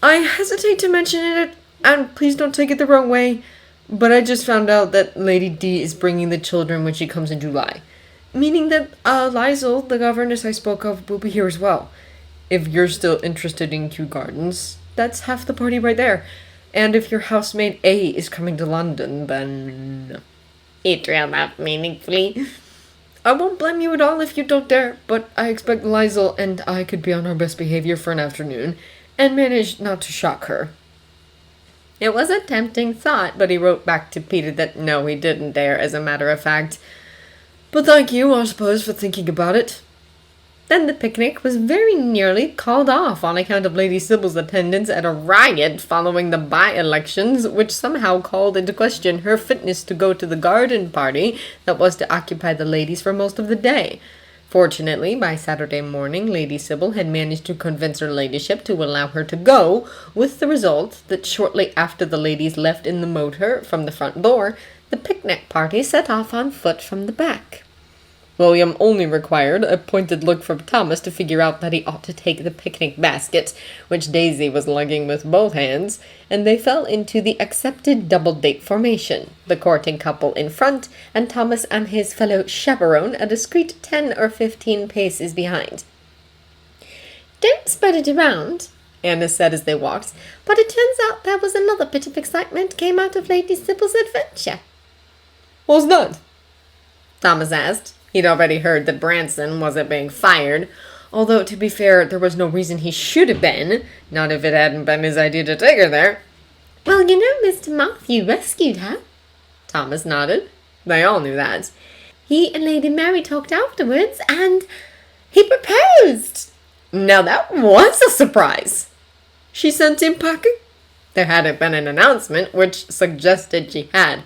I hesitate to mention it, and please don't take it the wrong way, but I just found out that Lady D is bringing the children when she comes in July. Meaning that, Lizel, the governess I spoke of, will be here as well. If you're still interested in Kew Gardens, that's half the party right there. And if your housemaid A is coming to London, then... He trailed off meaningfully. I won't blame you at all if you don't dare, but I expect Lizel and I could be on our best behavior for an afternoon, and manage not to shock her. It was a tempting thought, but he wrote back to Peter that no, he didn't dare, as a matter of fact. But thank you, I suppose, for thinking about it. Then the picnic was very nearly called off on account of Lady Sybil's attendance at a riot following the by-elections, which somehow called into question her fitness to go to the garden party that was to occupy the ladies for most of the day. Fortunately, by Saturday morning, Lady Sybil had managed to convince her ladyship to allow her to go, with the result that shortly after the ladies left in the motor from the front door, the picnic party set off on foot from the back. William only required a pointed look from Thomas to figure out that he ought to take the picnic basket, which Daisy was lugging with both hands, and they fell into the accepted double-date formation, the courting couple in front, and Thomas and his fellow chaperone a discreet 10 or 15 paces behind. Don't spread it around, Anna said as they walked, but it turns out there was another bit of excitement came out of Lady Sybil's adventure. What's that? Thomas asked. He'd already heard that Branson wasn't being fired, although, to be fair, there was no reason he should have been, not if it hadn't been his idea to take her there. Well, you know Mr. Matthew rescued her. Thomas nodded. They all knew that. He and Lady Mary talked afterwards, and He proposed! Now that was a surprise. She sent him packing? There hadn't been an announcement, which suggested she had.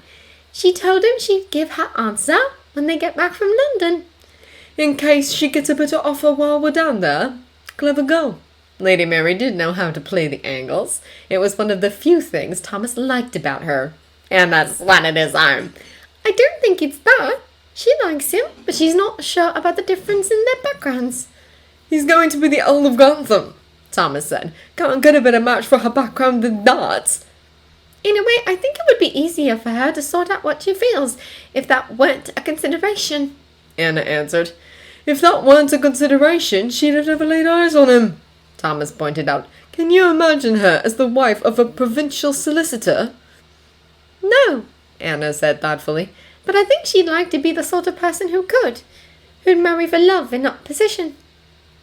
She told him she'd give her answer when they get back from London. In case she gets a better offer while we're down there. Clever girl. Lady Mary did know how to play the angles. It was one of the few things Thomas liked about her. Anna slatted his arm. I don't think it's that. She likes him, but she's not sure about the difference in their backgrounds. He's going to be the Earl of Grantham, Thomas said. Can't get a better match for her background than that. In a way, I think it would be easier for her to sort out what she feels, if that weren't a consideration. Anna answered. If that weren't a consideration, she'd have never laid eyes on him, Thomas pointed out. Can you imagine her as the wife of a provincial solicitor? No, Anna said thoughtfully. But I think she'd like to be the sort of person who could. Who'd marry for love and not position.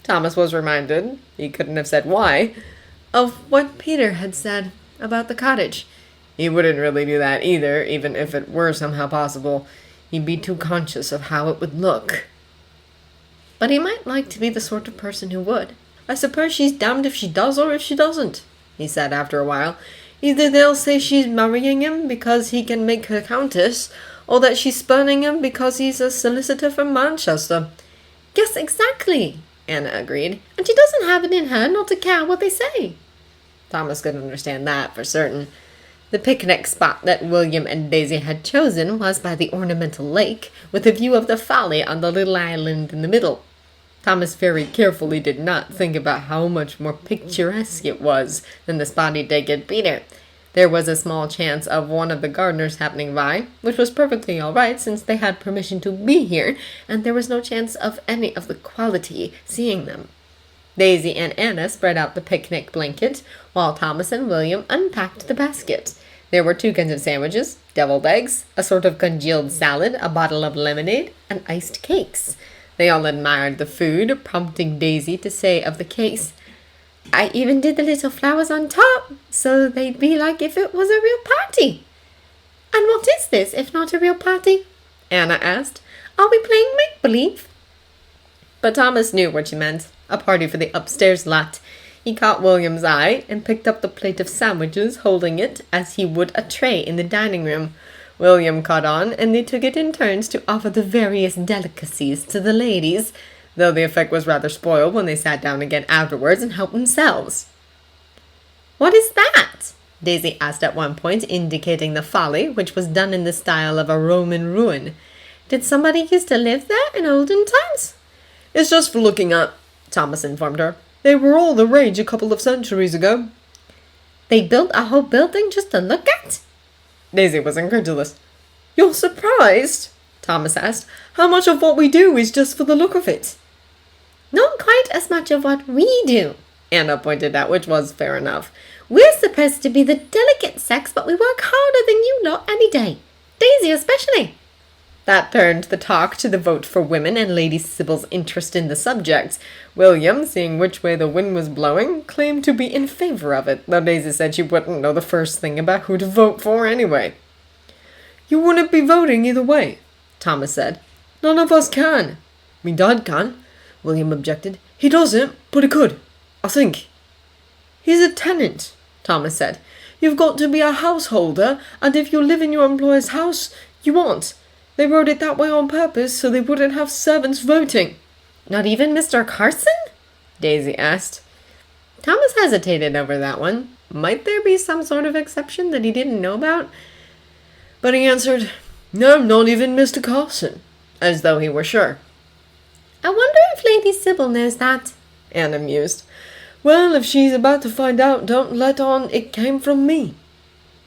Thomas was reminded, he couldn't have said why, of what Peter had said about the cottage. He wouldn't really do that either, even if it were somehow possible. He'd be too conscious of how it would look. But he might like to be the sort of person who would. I suppose she's damned if she does or if she doesn't, he said after a while. Either they'll say she's marrying him because he can make her countess, or that she's spurning him because he's a solicitor from Manchester. Yes, exactly, Anna agreed. And she doesn't have it in her not to care what they say. Thomas could understand that for certain. The picnic spot that William and Daisy had chosen was by the ornamental lake, with a view of the folly on the little island in the middle. Thomas very carefully did not think about how much more picturesque it was than the spot he'd taken Peter. There was a small chance of one of the gardeners happening by, which was perfectly all right since they had permission to be here, and there was no chance of any of the quality seeing them. Daisy and Anna spread out the picnic blanket, while Thomas and William unpacked the basket. There were 2 kinds of sandwiches, deviled eggs, a sort of congealed salad, a bottle of lemonade, and iced cakes. They all admired the food, prompting Daisy to say of the cakes, I even did the little flowers on top, so they'd be like if it was a real party. And what is this, if not a real party? Anna asked. Are we playing make-believe? But Thomas knew what she meant. A party for the upstairs lot. He caught William's eye and picked up the plate of sandwiches, holding it as he would a tray in the dining room. William caught on, and they took it in turns to offer the various delicacies to the ladies, though the effect was rather spoiled when they sat down again afterwards and helped themselves. What is that? Daisy asked at one point, indicating the folly, which was done in the style of a Roman ruin. Did somebody used to live there in olden times? It's just for looking at, Thomas informed her. They were all the rage a couple of centuries ago. They built a whole building just to look at? Daisy was incredulous. You're surprised? Thomas asked. How much of what we do is just for the look of it? Not quite as much of what we do, Anna pointed out, which was fair enough. We're supposed to be the delicate sex, but we work harder than you lot any day. Daisy especially. That turned the talk to the vote for women and Lady Sybil's interest in the subject. William, seeing which way the wind was blowing, claimed to be in favor of it, though Daisy said she wouldn't know the first thing about who to vote for anyway. You wouldn't be voting either way, Thomas said. None of us can. Me dad can, William objected. He doesn't, but he could, I think. He's a tenant, Thomas said. You've got to be a householder, and if you live in your employer's house, you aren't. They wrote it that way on purpose so they wouldn't have servants voting. Not even Mr. Carson? Daisy asked. Thomas hesitated over that one. Might there be some sort of exception that he didn't know about? But he answered, No, not even Mr. Carson, as though he were sure. I wonder if Lady Sybil knows that, Anna mused. Well, if she's about to find out, don't let on it came from me.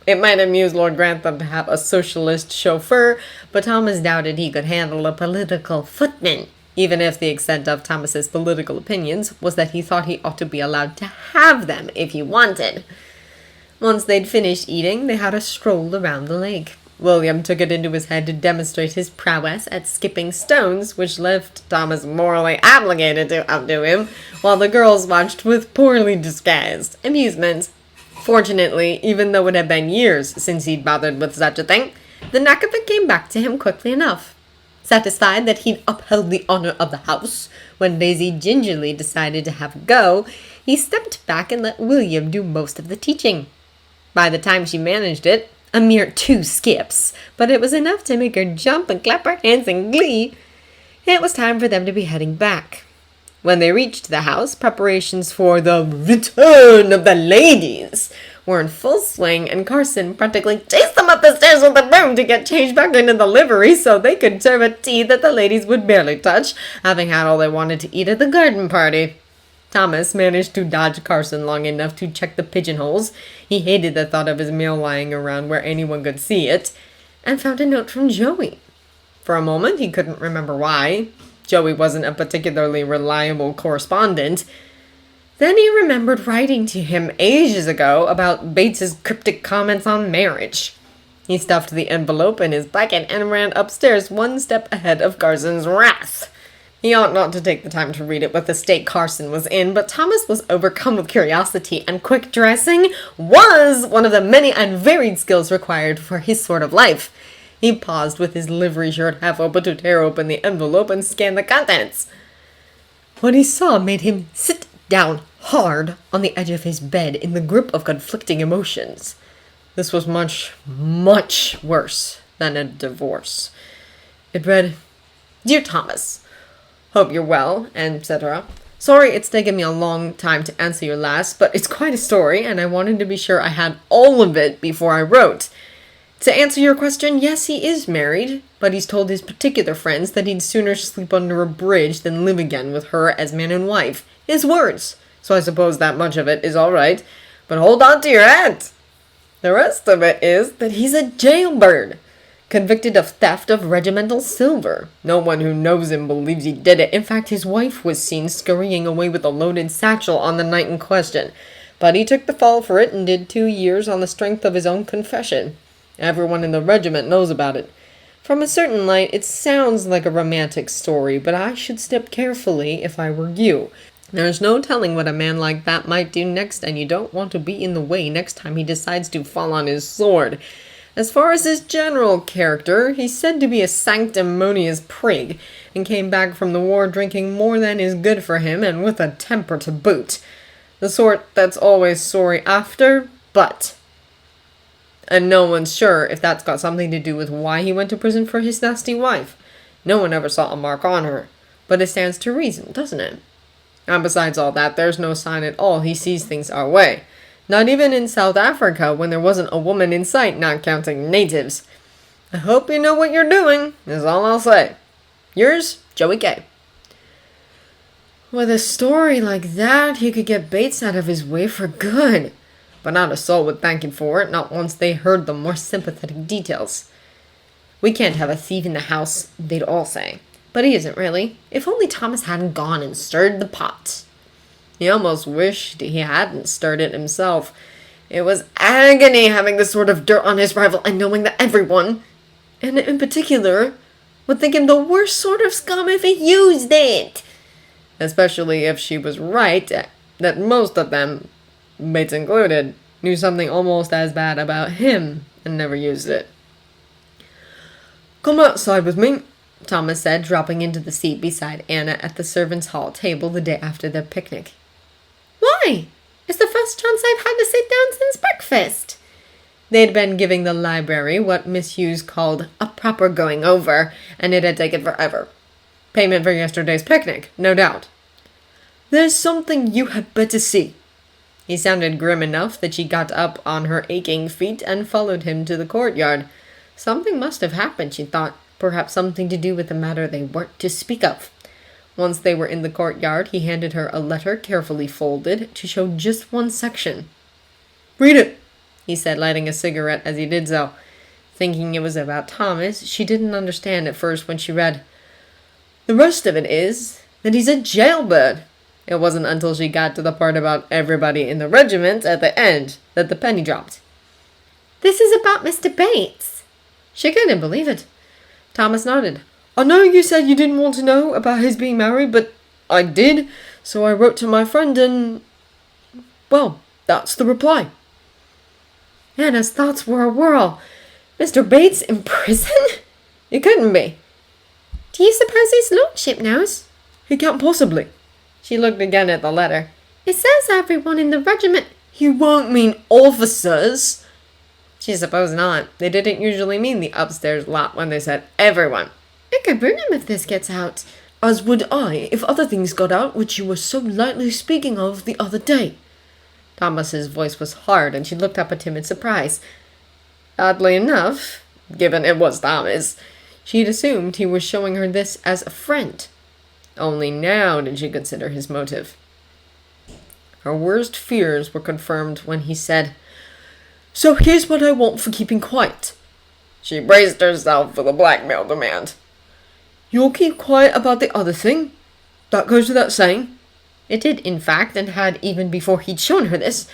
It might amuse Lord Grantham to have a socialist chauffeur, but Thomas doubted he could handle a political footman, even if the extent of Thomas's political opinions was that he thought he ought to be allowed to have them if he wanted. Once they'd finished eating, they had a stroll around the lake. William took it into his head to demonstrate his prowess at skipping stones, which left Thomas morally obligated to outdo him, while the girls watched with poorly disguised amusement. Fortunately, even though it had been years since he'd bothered with such a thing, the knack of it came back to him quickly enough. Satisfied that he'd upheld the honor of the house, when Daisy gingerly decided to have a go, he stepped back and let William do most of the teaching. By the time she managed it, a mere 2 skips, but it was enough to make her jump and clap her hands in glee. It was time for them to be heading back. When they reached the house, preparations for the return of the ladies were in full swing, and Carson practically chased them up the stairs with a broom to get changed back into the livery so they could serve a tea that the ladies would barely touch, having had all they wanted to eat at the garden party. Thomas managed to dodge Carson long enough to check the pigeonholes. He hated the thought of his mail lying around where anyone could see it, and found a note from Joey. For a moment, he couldn't remember why. Joey wasn't a particularly reliable correspondent. Then he remembered writing to him ages ago about Bates's cryptic comments on marriage. He stuffed the envelope in his pocket and ran upstairs 1 step ahead of Carson's wrath. He ought not to take the time to read it with the state Carson was in, but Thomas was overcome with curiosity, and quick dressing was one of the many and varied skills required for his sort of life. He paused with his livery shirt half open to tear open the envelope and scan the contents. What he saw made him sit down hard on the edge of his bed in the grip of conflicting emotions. This was much, much worse than a divorce. It read, "Dear Thomas, hope you're well, etc. Sorry it's taken me a long time to answer your last, but it's quite a story, and I wanted to be sure I had all of it before I wrote. To answer your question, yes, he is married, but he's told his particular friends that he'd sooner sleep under a bridge than live again with her as man and wife. His words. So I suppose that much of it is all right. But hold on to your hat. The rest of it is that he's a jailbird, convicted of theft of regimental silver. No one who knows him believes he did it. In fact, his wife was seen scurrying away with a loaded satchel on the night in question. But he took the fall for it and did 2 years on the strength of his own confession. Everyone in the regiment knows about it. From a certain light, it sounds like a romantic story, but I should step carefully if I were you. There's no telling what a man like that might do next, and you don't want to be in the way next time he decides to fall on his sword. As far as his general character, he's said to be a sanctimonious prig, and came back from the war drinking more than is good for him, and with a temper to boot. The sort that's always sorry after, but... And no one's sure if that's got something to do with why he went to prison for his nasty wife. No one ever saw a mark on her. But it stands to reason, doesn't it? And besides all that, there's no sign at all he sees things our way. Not even in South Africa, when there wasn't a woman in sight, not counting natives. I hope you know what you're doing, is all I'll say. Yours, Joey K. With a story like that, he could get Bates out of his way for good. But not a soul would thank him for it, not once they heard the more sympathetic details. We can't have a thief in the house, they'd all say. But he isn't really. If only Thomas hadn't gone and stirred the pot. He almost wished he hadn't stirred it himself. It was agony having this sort of dirt on his rival and knowing that everyone, and in particular, would think him the worst sort of scum if he used it. Especially if she was right that most of them, Bates included, knew something almost as bad about him and never used it. "Come outside with me," Thomas said, dropping into the seat beside Anna at the servants' hall table the day after their picnic. "Why? It's the first chance I've had to sit down since breakfast." They'd been giving the library what Miss Hughes called a proper going over, and it had taken forever. Payment for yesterday's picnic, no doubt. "There's something you had better see." He sounded grim enough that she got up on her aching feet and followed him to the courtyard. Something must have happened, she thought. Perhaps something to do with the matter they weren't to speak of. Once they were in the courtyard, he handed her a letter carefully folded to show just one section. "Read it," he said, lighting a cigarette as he did so. Thinking it was about Thomas, she didn't understand at first when she read, "The rest of it is that he's a jailbird." It wasn't until she got to the part about everybody in the regiment at the end that the penny dropped. "This is about Mr. Bates." She couldn't believe it. Thomas nodded. "I know you said you didn't want to know about his being married, but I did, so I wrote to my friend and... well, that's the reply." Anna's thoughts were a whirl. Mr. Bates in prison? It couldn't be. Do you suppose his lordship knows? He can't possibly. She looked again at the letter. It says everyone in the regiment. You won't mean officers. She supposed not. They didn't usually mean the upstairs lot when they said everyone. It could ruin him if this gets out. As would I if other things got out which you were so lightly speaking of the other day. Thomas's voice was hard, and she looked up at him in surprise. Oddly enough, given it was Thomas, she'd assumed he was showing her this as a friend. Only now did she consider his motive. Her worst fears were confirmed when he said, So here's what I want for keeping quiet. She braced herself for the blackmail demand. You'll keep quiet about the other thing? That goes without saying. It did, in fact, and had even before he'd shown her this.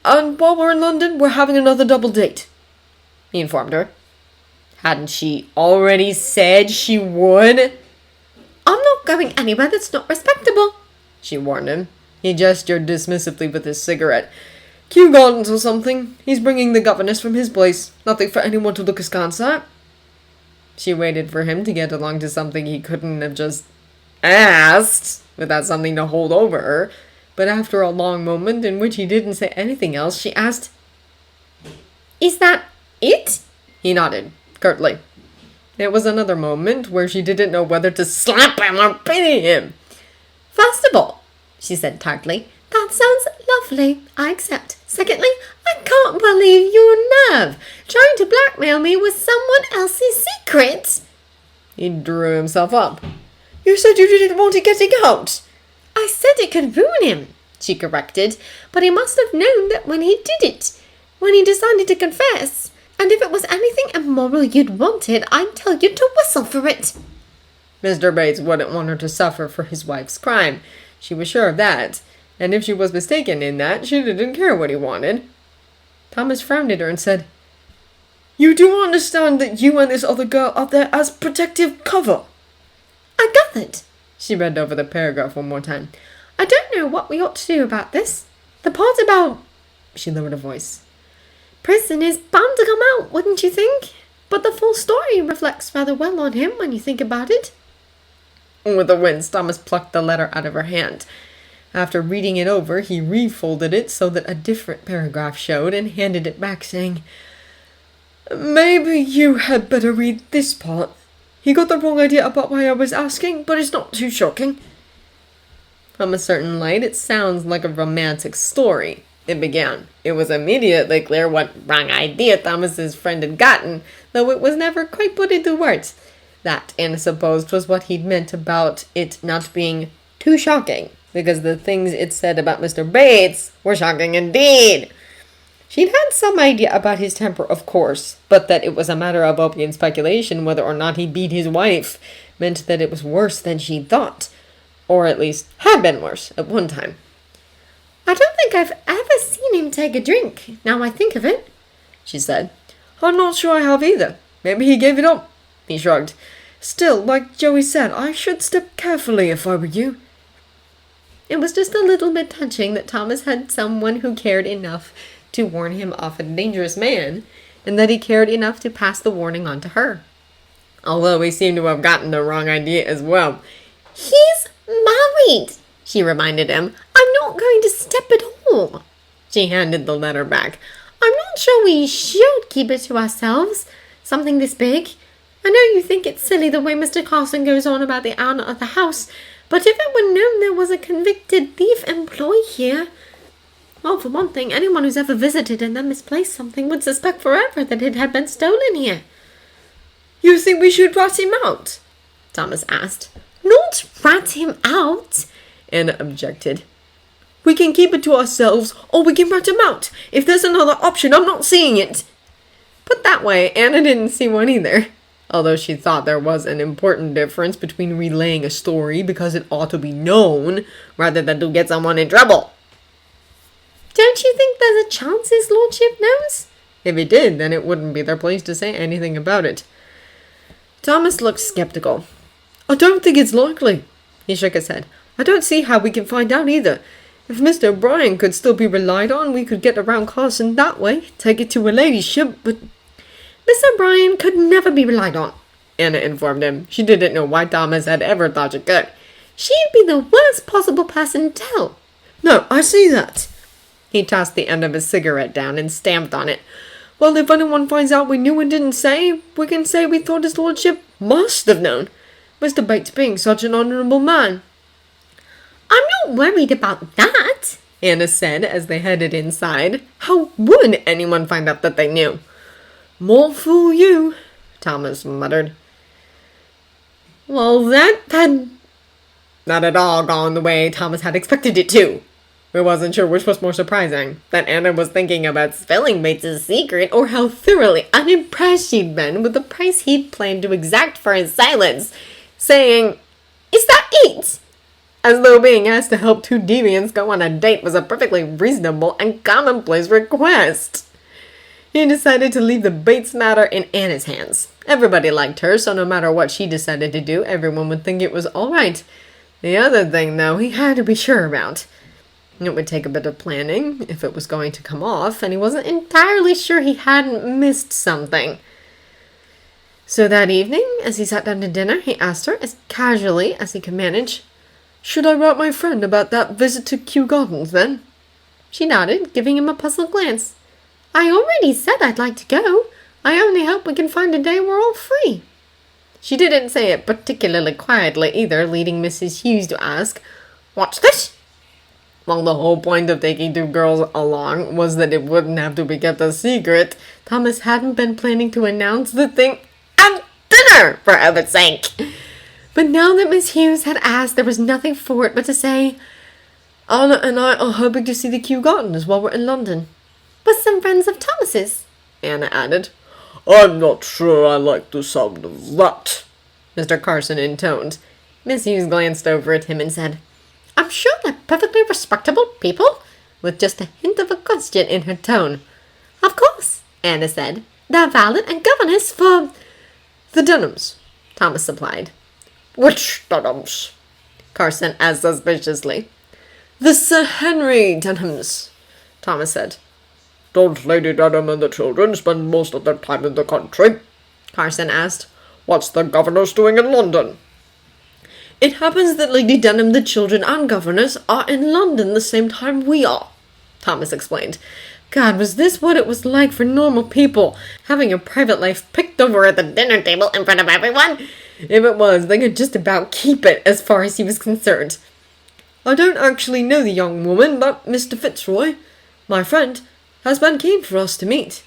And while we're in London, we're having another double date, He informed her. Hadn't she already said she would? I'm not going anywhere that's not respectable, She warned him. He gestured dismissively with his cigarette. Kew Gardens or something. He's bringing the governess from his place. Nothing for anyone to look askance at. She waited for him to get along to something he couldn't have just asked without something to hold over her. But after a long moment in which he didn't say anything else, she asked, Is that it? He nodded, curtly. It was another moment where she didn't know whether to slap him or pity him. First of all, she said tartly, that sounds lovely. I accept. Secondly, I can't believe your nerve, trying to blackmail me with someone else's secret. He drew himself up. You said you didn't want it getting out. I said it could ruin him, she corrected, but he must have known that when he did it, when he decided to confess. And if it was anything immoral you'd wanted, I'd tell you to whistle for it. Mr. Bates wouldn't want her to suffer for his wife's crime. She was sure of that. And if she was mistaken in that, she didn't care what he wanted. Thomas frowned at her and said, You do understand that you and this other girl are there as protective cover? I gathered. She read over the paragraph one more time. I don't know what we ought to do about this. The part about... She lowered her voice. Prison is bound to come out, wouldn't you think? But the full story reflects rather well on him when you think about it. With a wince, Thomas plucked the letter out of her hand. After reading it over, he refolded it so that a different paragraph showed and handed it back, saying, Maybe you had better read this part. He got the wrong idea about why I was asking, but it's not too shocking. From a certain light, it sounds like a romantic story. It began. It was immediately clear what wrong idea Thomas's friend had gotten, though it was never quite put into words. That, Anna supposed, was what he'd meant about it not being too shocking, because the things it said about Mr. Bates were shocking indeed. She'd had some idea about his temper, of course, but that it was a matter of opium speculation whether or not he beat his wife meant that it was worse than she'd thought, or at least had been worse at one time. I don't think I've ever seen him take a drink, now I think of it, she said. I'm not sure I have either. Maybe he gave it up. He shrugged. Still, like Joey said, I should step carefully if I were you. It was just a little bit touching that Thomas had someone who cared enough to warn him off a dangerous man, and that he cared enough to pass the warning on to her. Although he seemed to have gotten the wrong idea as well. He's married, she reminded him. I'm not going to step at all. She handed the letter back. I'm not sure we should keep it to ourselves. Something this big. I know you think it's silly the way Mr. Carson goes on about the owner of the house, but if it were known there was a convicted thief employed here... Well, for one thing, anyone who's ever visited and then misplaced something would suspect forever that it had been stolen here. You think we should rat him out? Thomas asked. Not rat him out, Anna objected. We can keep it to ourselves, or we can rat him out. If there's another option, I'm not seeing it. Put that way, Anna didn't see one either. Although she thought there was an important difference between relaying a story because it ought to be known, rather than to get someone in trouble. Don't you think there's a chance his lordship knows? If he did, then it wouldn't be their place to say anything about it. Thomas looked skeptical. I don't think it's likely. He shook his head. I don't see how we can find out either. If Mr. O'Brien could still be relied on, we could get around Carson that way, take it to her ladyship, but... Mr. O'Brien could never be relied on, Anna informed him. She didn't know why Thomas had ever thought she could. She'd be the worst possible person to tell. No, I see that. He tossed the end of his cigarette down and stamped on it. Well, if anyone finds out we knew and didn't say, we can say we thought his lordship must have known. Mr. Bates being such an honourable man. I'm not worried about that, Anna said as they headed inside. How would anyone find out that they knew? More fool you, Thomas muttered. Well, that had not at all gone the way Thomas had expected it to. We wasn't sure which was more surprising, that Anna was thinking about spilling Bates's secret, or how thoroughly unimpressed she'd been with the price he'd planned to exact for his silence, saying, "Is that it?" as though being asked to help two deviants go on a date was a perfectly reasonable and commonplace request. He decided to leave the Bates matter in Anna's hands. Everybody liked her, so no matter what she decided to do, everyone would think it was all right. The other thing, though, he had to be sure about. It would take a bit of planning, if it was going to come off, and he wasn't entirely sure he hadn't missed something. So that evening, as he sat down to dinner, he asked her, as casually as he could manage, "Should I write my friend about that visit to Kew Gardens, then?" She nodded, giving him a puzzled glance. "I already said I'd like to go. I only hope we can find a day we're all free." She didn't say it particularly quietly either, leading Mrs. Hughes to ask, "What's this?" Well, the whole point of taking two girls along was that it wouldn't have to be kept a secret. Thomas hadn't been planning to announce the thing at dinner, for heaven's sake. But now that Miss Hughes had asked, there was nothing for it but to say, "Anna and I are hoping to see the Kew Gardens while we're in London." "With some friends of Thomas's," Anna added. "I'm not sure I like the sound of that," Mr. Carson intoned. Miss Hughes glanced over at him and said, "I'm sure they're perfectly respectable people," with just a hint of a question in her tone. "Of course," Anna said. "They're valet and governess for—" "The Denhams," Thomas supplied. "Which Denhams?" Carson asked suspiciously. "The Sir Henry Denhams," Thomas said. "Don't Lady Denham and the children spend most of their time in the country?" Carson asked. "What's the governess doing in London?" "It happens that Lady Denham, the children, and governess are in London the same time we are," Thomas explained. God, was this what it was like for normal people, having a private life picked over at the dinner table in front of everyone? If it was, they could just about keep it as far as he was concerned. "I don't actually know the young woman, but Mr. Fitzroy, my friend, has been keen for us to meet."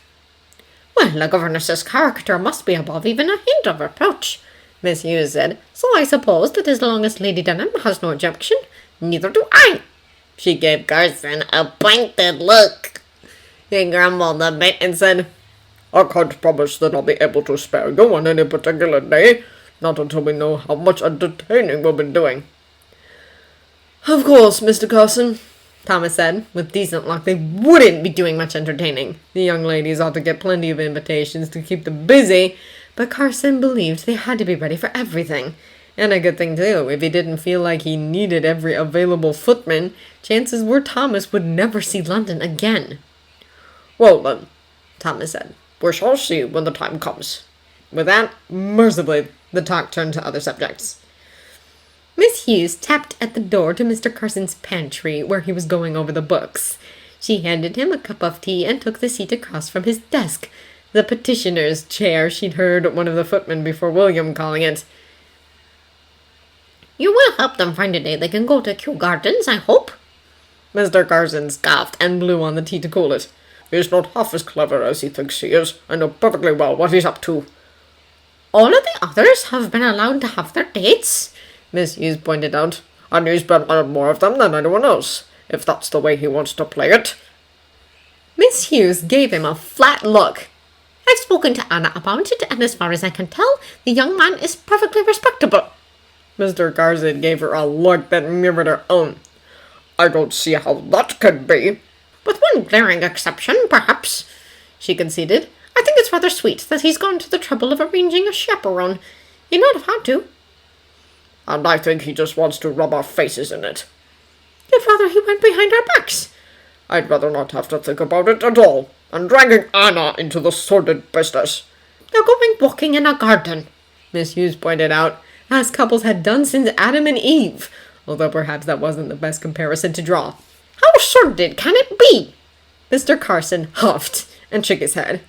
"Well, the governess's character must be above even a hint of reproach," Miss Hughes said, "so I suppose that as long as Lady Denham has no objection, neither do I." She gave Carson a pointed look. He grumbled a bit and said, "I can't promise that I'll be able to spare you on any particular day, not until we know how much entertaining we'll be doing." "Of course, Mr. Carson," Thomas said. With decent luck, they wouldn't be doing much entertaining. The young ladies ought to get plenty of invitations to keep them busy, but Carson believed they had to be ready for everything. And a good thing, too. If he didn't feel like he needed every available footman, chances were Thomas would never see London again. "Well, then," Thomas said, "we shall see when the time comes." With that, mercifully, the talk turned to other subjects. Miss Hughes tapped at the door to Mr. Carson's pantry, where he was going over the books. She handed him a cup of tea and took the seat across from his desk, the petitioner's chair she'd heard one of the footmen before William calling it. "You will help them find a day they can go to Kew Gardens, I hope?" Mr. Carson scoffed and blew on the tea to cool it. "He's not half as clever as he thinks he is. I know perfectly well what he's up to." "All of the others have been allowed to have their dates," Miss Hughes pointed out. "And he's been on more of them than anyone else, if that's the way he wants to play it." Miss Hughes gave him a flat look. "I've spoken to Anna about it, and as far as I can tell, the young man is perfectly respectable." Mr. Carson gave her a look that mirrored her own. "I don't see how that can be." "With one glaring exception, perhaps," she conceded. "I think it's rather sweet that he's gone to the trouble of arranging a chaperone. He'd not have had to." "And I think he just wants to rub our faces in it." "You'd rather he went behind our backs?" "I'd rather not have to think about it at all, and dragging Anna into the sordid business." "They're going walking in a garden," Miss Hughes pointed out, as couples had done since Adam and Eve, although perhaps that wasn't the best comparison to draw. How sordid can it be? Mr. Carson huffed and shook his head.